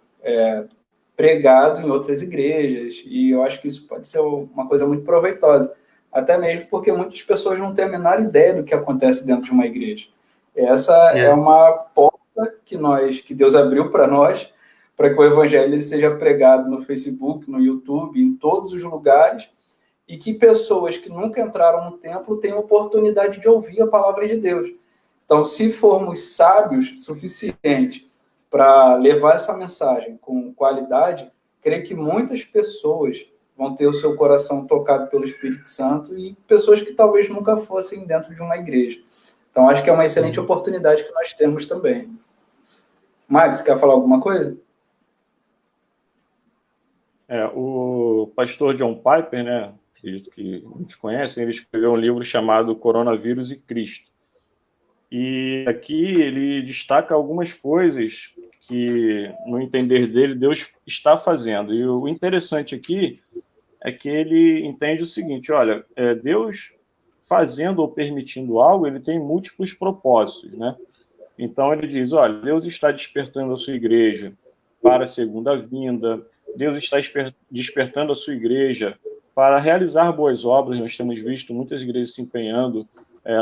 pregado em outras igrejas, e eu acho que isso pode ser uma coisa muito proveitosa, até mesmo porque muitas pessoas não têm a menor ideia do que acontece dentro de uma igreja. Essa é uma porta que Deus abriu para nós, para que o evangelho seja pregado no Facebook, no YouTube, em todos os lugares, e que pessoas que nunca entraram no templo tenham oportunidade de ouvir a palavra de Deus. Então, se formos sábios suficiente para levar essa mensagem com qualidade, creio que muitas pessoas vão ter o seu coração tocado pelo Espírito Santo, e pessoas que talvez nunca fossem dentro de uma igreja. Então, acho que é uma excelente oportunidade que nós temos também. Max, quer falar alguma coisa? O pastor John Piper, né, acredito que muitos conhecem, ele escreveu um livro chamado Coronavírus e Cristo. E aqui ele destaca algumas coisas que, no entender dele, Deus está fazendo. E o interessante aqui é que ele entende o seguinte: olha, Deus fazendo ou permitindo algo, ele tem múltiplos propósitos, né? Então ele diz: olha, Deus está despertando a sua igreja para a segunda vinda, Deus está despertando a sua igreja para realizar boas obras. Nós temos visto muitas igrejas se empenhando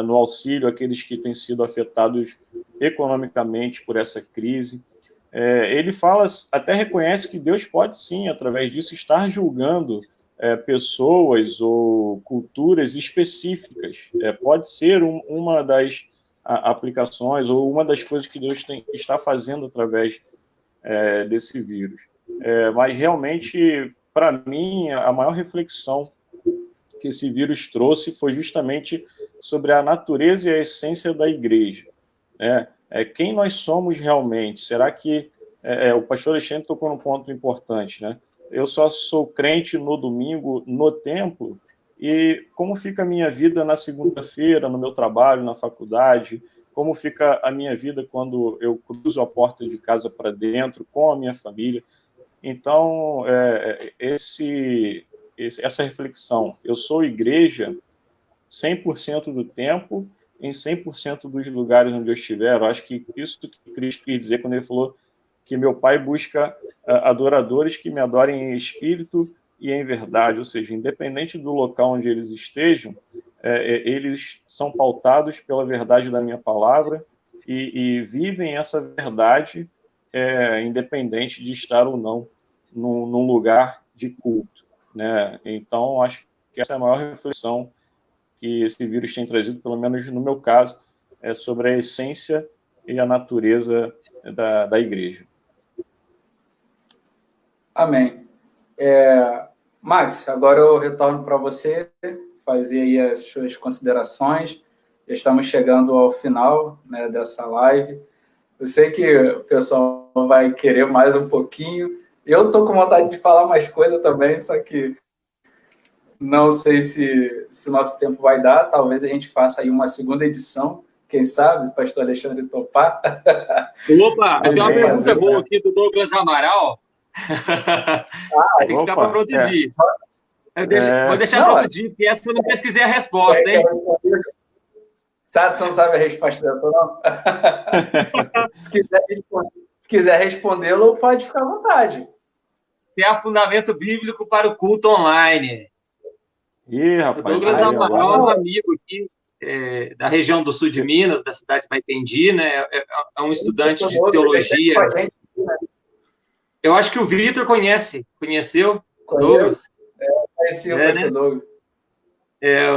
no auxílio àqueles que têm sido afetados economicamente por essa crise. Ele fala, até reconhece que Deus pode sim, através disso, estar julgando pessoas ou culturas específicas. Pode ser uma das aplicações ou uma das coisas que Deus está fazendo através desse vírus. Mas realmente, para mim, a maior reflexão que esse vírus trouxe foi justamente sobre a natureza e a essência da igreja. Quem nós somos realmente? Será que o pastor Alexandre tocou num ponto importante, né? Eu só sou crente no domingo, no templo, e como fica a minha vida na segunda-feira, no meu trabalho, na faculdade? Como fica a minha vida quando eu cruzo a porta de casa para dentro, com a minha família? Então, essa reflexão, eu sou igreja 100% do tempo, em 100% dos lugares onde eu estiver. Eu acho que isso que Cristo quis dizer quando ele falou que meu Pai busca adoradores que me adorem em espírito e em verdade, ou seja, independente do local onde eles estejam, eles são pautados pela verdade da minha palavra e vivem essa verdade independente de estar ou não num lugar de culto, né? Então, acho que essa é a maior reflexão que esse vírus tem trazido, pelo menos no meu caso, sobre a essência e a natureza da igreja. Amém. Max, agora eu retorno para você, fazer aí as suas considerações. Já estamos chegando ao final, né, dessa live. Eu sei que o pessoal vai querer mais um pouquinho. Eu estou com vontade de falar mais coisa também, só que não sei se o nosso tempo vai dar. Talvez a gente faça aí uma segunda edição. Quem sabe, se o pastor Alexandre topar. Opa, eu tenho uma pergunta boa aqui do Douglas Amaral. Vai ter que ficar para outro dia. Vou deixar para outro dia, porque essa eu não pesquisei a resposta, hein? Sabe, você não sabe a resposta dessa, não? Se quiser respondê-lo, pode ficar à vontade. Tem fundamento bíblico para o culto online. Rapaz, o Douglas Amaral é um amigo aqui da região do sul de Minas, da cidade de Maipendi, né? É um estudante de teologia. Eu acho que o Vitor conheceu o Douglas? Conheci o pastor Douglas.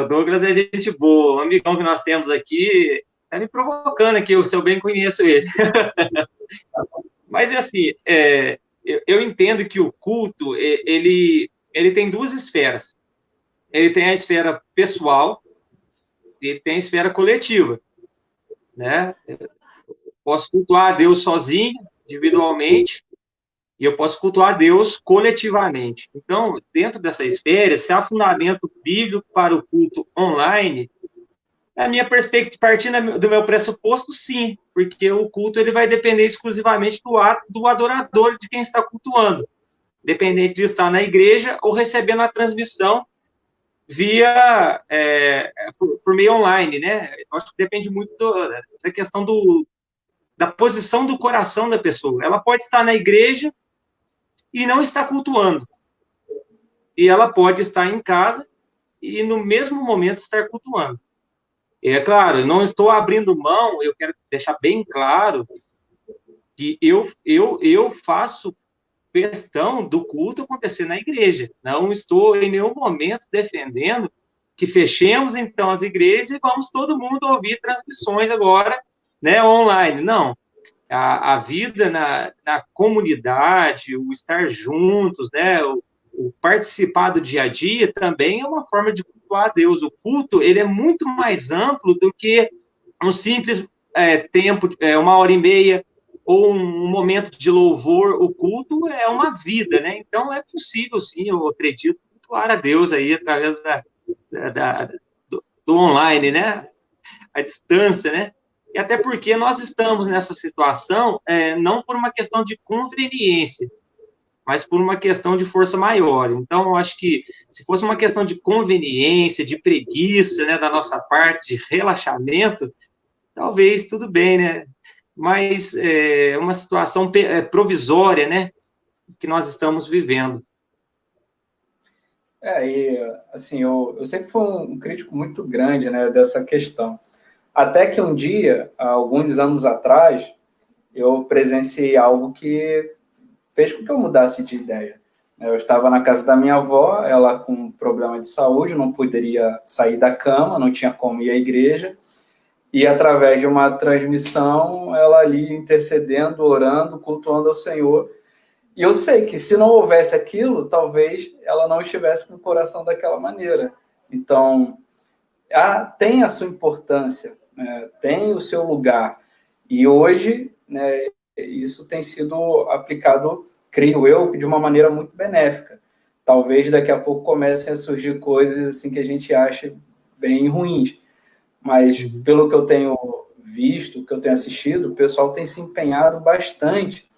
O Douglas é gente boa, um amigão que nós temos aqui, está me provocando aqui, se eu bem conheço ele. Mas, assim, eu entendo que o culto, ele tem duas esferas. Ele tem a esfera pessoal, ele tem a esfera coletiva, né? Eu posso cultuar a Deus sozinho, individualmente, e eu posso cultuar a Deus coletivamente. Então, dentro dessa esfera, se há fundamento bíblico para o culto online, a minha perspectiva, partindo do meu pressuposto, sim, porque o culto ele vai depender exclusivamente do ato do adorador, de quem está cultuando, dependente de estar na igreja ou recebendo a transmissão via por meio online, né? Eu acho que depende muito da questão da posição do coração da pessoa. Ela pode estar na igreja e não está cultuando. E ela pode estar em casa e, no mesmo momento, estar cultuando. É claro, eu não estou abrindo mão, eu quero deixar bem claro que eu faço questão do culto acontecer na igreja. Não estou, em nenhum momento, defendendo que fechemos, então, as igrejas e vamos todo mundo ouvir transmissões agora, né, online. Não. A vida na comunidade, o estar juntos, né, o participar do dia a dia também é uma forma de cultuar a Deus. O culto, ele é muito mais amplo do que um simples tempo, 1h30, ou um momento de louvor. O culto é uma vida, né? Então, é possível, sim, eu acredito, cultuar a Deus aí através do online, né? A distância, né? E até porque nós estamos nessa situação não por uma questão de conveniência, mas por uma questão de força maior. Então, eu acho que se fosse uma questão de conveniência, de preguiça, né, da nossa parte, de relaxamento, talvez tudo bem, né? Mas é uma situação provisória, né, que nós estamos vivendo. E assim, eu sempre fui um crítico muito grande, né, dessa questão. Até que um dia, há alguns anos atrás, eu presenciei algo que fez com que eu mudasse de ideia. Eu estava na casa da minha avó, ela com problema de saúde, não poderia sair da cama, não tinha como ir à igreja, e através de uma transmissão, ela ali intercedendo, orando, cultuando ao Senhor. E eu sei que se não houvesse aquilo, talvez ela não estivesse com o coração daquela maneira. Então, tem a sua importância, né? Tem o seu lugar. E hoje, né, isso tem sido aplicado, creio eu, de uma maneira muito benéfica. Talvez daqui a pouco comecem a surgir coisas assim que a gente acha bem ruins. Mas, pelo que eu tenho visto, que eu tenho assistido, o pessoal tem se empenhado bastante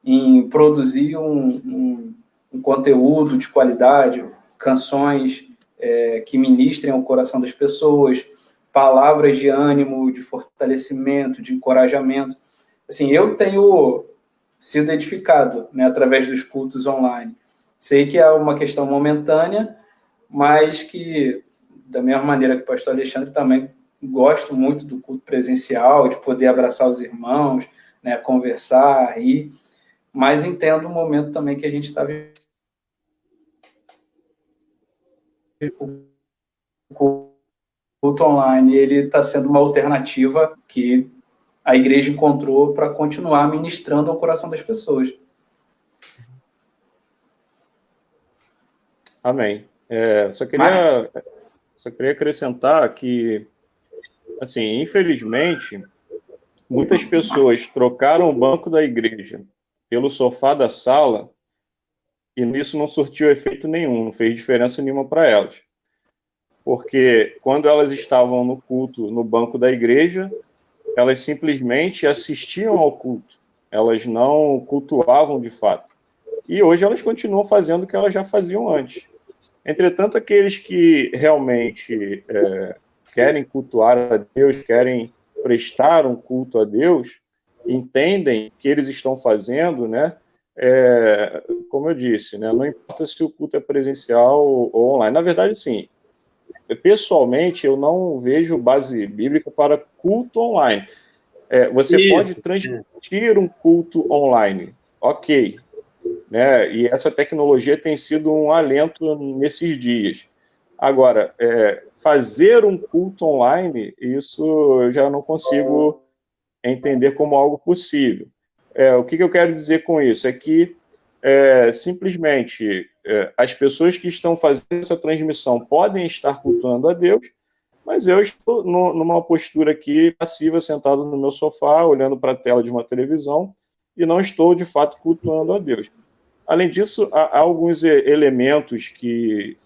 em produzir um conteúdo de qualidade, canções que ministrem ao coração das pessoas, palavras de ânimo, de fortalecimento, de encorajamento. Assim, eu tenho sido edificado, né, através dos cultos online. Sei que é uma questão momentânea, mas que, da mesma maneira que o pastor Alexandre, também gosto muito do culto presencial, de poder abraçar os irmãos, né, conversar, rir, mas entendo o momento também que a gente está vivendo. O culto online, ele está sendo uma alternativa que a igreja encontrou para continuar ministrando ao coração das pessoas. Amém. Só queria acrescentar que, assim, infelizmente, muitas pessoas trocaram o banco da igreja pelo sofá da sala e nisso não surtiu efeito nenhum, não fez diferença nenhuma para elas. Porque quando elas estavam no culto, no banco da igreja, elas simplesmente assistiam ao culto, elas não cultuavam de fato. E hoje elas continuam fazendo o que elas já faziam antes. Entretanto, aqueles que realmente querem cultuar a Deus, querem prestar um culto a Deus, entendem que eles estão fazendo, né? Como eu disse, né? Não importa se o culto é presencial ou online. Na verdade, sim. Pessoalmente, eu não vejo base bíblica para culto online. Você pode transmitir um culto online, ok, né? E essa tecnologia tem sido um alento nesses dias. Agora, fazer um culto online, isso eu já não consigo entender como algo possível. O que eu quero dizer com isso? É que simplesmente as pessoas que estão fazendo essa transmissão podem estar cultuando a Deus, mas eu estou numa postura aqui passiva, sentado no meu sofá, olhando para a tela de uma televisão, e não estou, de fato, cultuando a Deus. Além disso, há alguns elementos que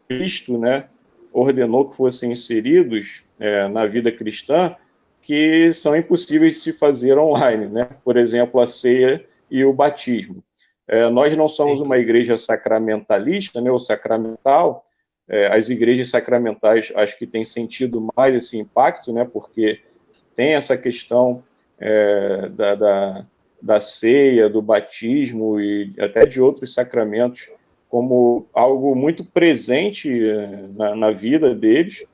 Cristo, né, ordenou que fossem inseridos na vida cristã, que são impossíveis de se fazer online, né? Por exemplo, a ceia e o batismo. Nós não somos uma igreja sacramentalista, né, ou sacramental. As igrejas sacramentais acho que têm sentido mais esse impacto, né, porque tem essa questão da ceia, do batismo e até de outros sacramentos como algo muito presente na vida deles.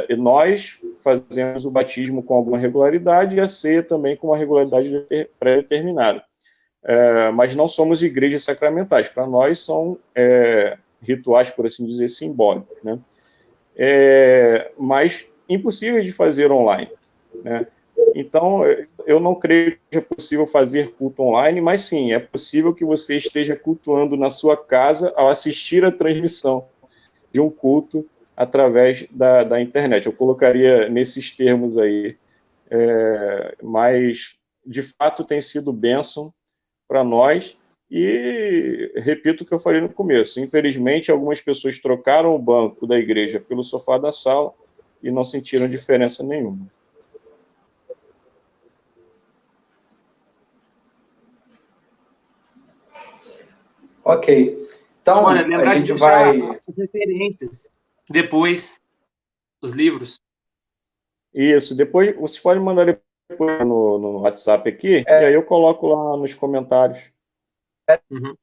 E nós fazemos o batismo com alguma regularidade e a ceia também com uma regularidade pré-determinada. Mas não somos igrejas sacramentais. Para nós são rituais, por assim dizer, simbólicos, né? Mas impossível de fazer online, né? Então, eu não creio que seja possível fazer culto online, mas sim, é possível que você esteja cultuando na sua casa ao assistir a transmissão de um culto através da internet. Eu colocaria nesses termos aí, mas de fato tem sido bênção para nós, e repito o que eu falei no começo, infelizmente algumas pessoas trocaram o banco da igreja pelo sofá da sala e não sentiram diferença nenhuma. Ok. Então, olha, lembrar a de gente deixar vai... as referências depois, os livros. Isso, depois vocês podem mandar depois no WhatsApp aqui, e aí eu coloco lá nos comentários. Uhum.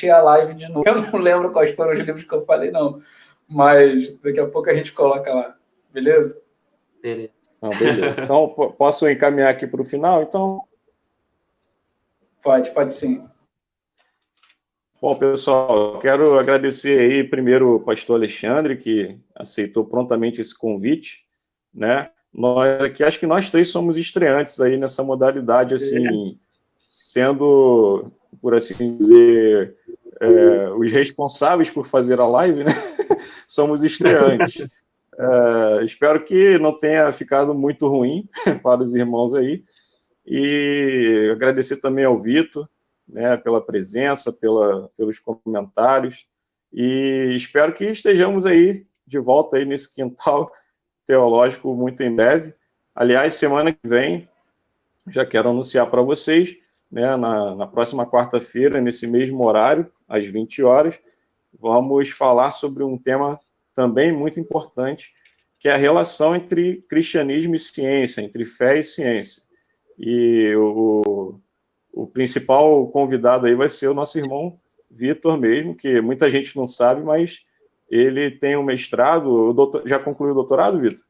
A live de novo. Eu não lembro quais foram os livros que eu falei, não. Mas daqui a pouco a gente coloca lá. Beleza? Beleza. Não, beleza. Então, posso encaminhar aqui para o final? Então, pode sim. bom, pessoal, quero agradecer aí primeiro o pastor Alexandre, que aceitou prontamente esse convite, né? Nós aqui, acho que nós três somos estreantes aí nessa modalidade, assim, sendo, por assim dizer, os responsáveis por fazer a live, né? Somos estreantes. Espero que não tenha ficado muito ruim para os irmãos aí. E agradecer também ao Vitor, né, pela presença, pelos comentários. E espero que estejamos aí de volta aí nesse quintal teológico muito em breve. Aliás, semana que vem, já quero anunciar para vocês, né, na próxima quarta-feira, nesse mesmo horário, às 20 horas, vamos falar sobre um tema também muito importante, que é a relação entre cristianismo e ciência, entre fé e ciência. E o principal convidado aí vai ser o nosso irmão Vitor mesmo, que muita gente não sabe, mas ele tem um mestrado, já concluiu o doutorado, Vitor?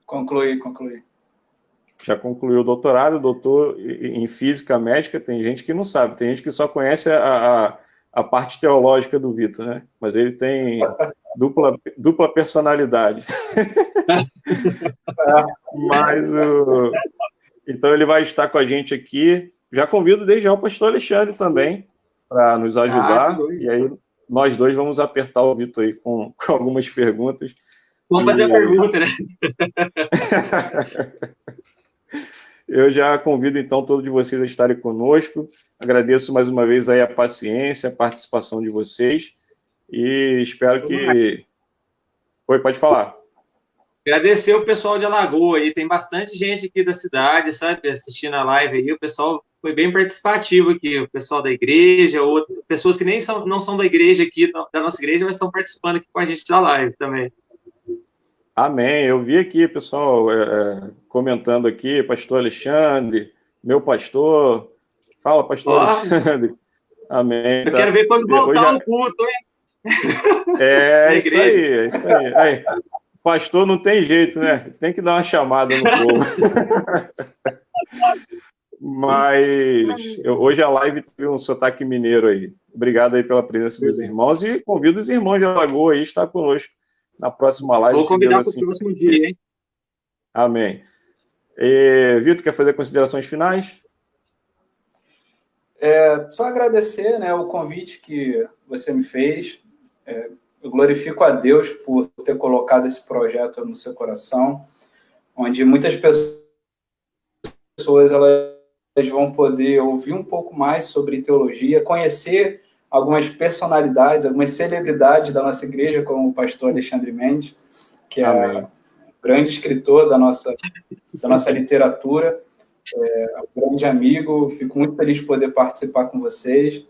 Concluí. Já concluiu o doutorado, doutor em física médica. Tem gente que não sabe, tem gente que só conhece a parte teológica do Vitor, né? Mas ele tem dupla personalidade. Mas então ele vai estar com a gente aqui. Já convido desde já o pastor Alexandre também para nos ajudar. E aí nós dois vamos apertar o Vitor aí com algumas perguntas. Vamos fazer a pergunta, né? Eu já convido, então, todos de vocês a estarem conosco. Agradeço mais uma vez aí a paciência, a participação de vocês. E espero que... Oi, pode falar. Agradecer o pessoal de Alagoa aí. Tem bastante gente aqui da cidade, sabe, assistindo a live aí. O pessoal foi bem participativo aqui. O pessoal da igreja, ou pessoas que nem não são da igreja aqui, da nossa igreja, mas estão participando aqui com a gente da live também. Amém. Eu vi aqui, pessoal, comentando aqui, pastor Alexandre, meu pastor. Fala, pastor Alexandre. Amém. Eu quero ver quando voltar o culto, hein? É isso aí. Aí, pastor não tem jeito, né? Tem que dar uma chamada no povo. Mas hoje a live teve um sotaque mineiro aí. Obrigado aí pela presença dos irmãos e convido os irmãos de Alagoa aí a estar conosco na próxima live. Vou convidar para o próximo dia, hein? Amém. Vitor, quer fazer considerações finais? Só agradecer, né, o convite que você me fez. Eu glorifico a Deus por ter colocado esse projeto no seu coração, onde muitas pessoas elas vão poder ouvir um pouco mais sobre teologia, conhecer algumas personalidades, algumas celebridades da nossa igreja, como o pastor Alexandre Mendes, que é um grande escritor da nossa literatura, um grande amigo. Fico muito feliz de poder participar com vocês.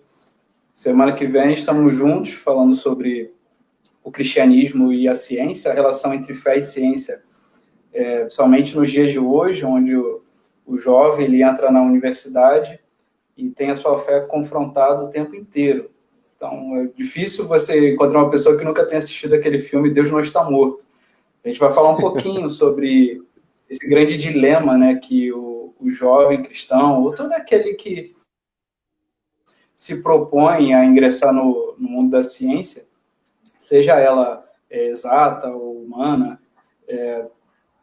Semana que vem estamos juntos falando sobre o cristianismo e a ciência, a relação entre fé e ciência, somente nos dias de hoje, onde o jovem ele entra na universidade e tem a sua fé confrontada o tempo inteiro. Então, é difícil você encontrar uma pessoa que nunca tenha assistido aquele filme Deus Não Está Morto. A gente vai falar um pouquinho sobre esse grande dilema, né, que o jovem cristão, ou todo aquele que se propõe a ingressar no mundo da ciência, seja ela exata ou humana,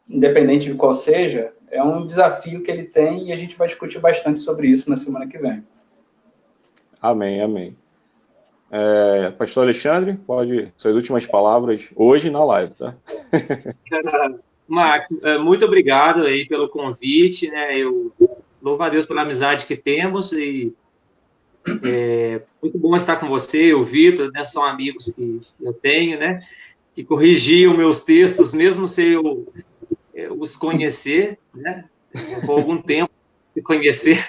independente de qual seja, é um desafio que ele tem e a gente vai discutir bastante sobre isso na semana que vem. Amém. Pastor Alexandre, pode suas últimas palavras hoje na live, tá? Max, muito obrigado aí pelo convite, né? Eu louvo a Deus pela amizade que temos e muito bom estar com você, o Vitor, né? São amigos que eu tenho, né? Que corrigiam meus textos, mesmo sem eu os conhecer, né? Por algum tempo se conhecer.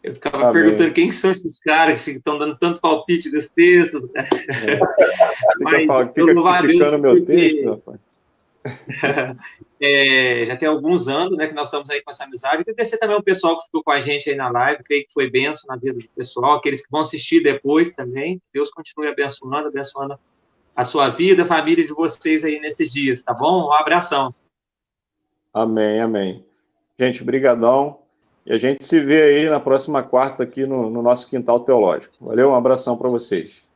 Eu ficava perguntando quem que são esses caras que estão dando tanto palpite dos textos. Né? Mas fica criticando meu texto, rapaz. Já tem alguns anos, né, que nós estamos aí com essa amizade. Agradecer também o pessoal que ficou com a gente aí na live, creio que foi bênção na vida do pessoal, aqueles que vão assistir depois também. Deus continue abençoando a sua vida, a família de vocês aí nesses dias, tá bom? Um abração. Amém, amém. Gente, brigadão. E a gente se vê aí na próxima quarta aqui no nosso Quintal Teológico. Valeu, um abração para vocês.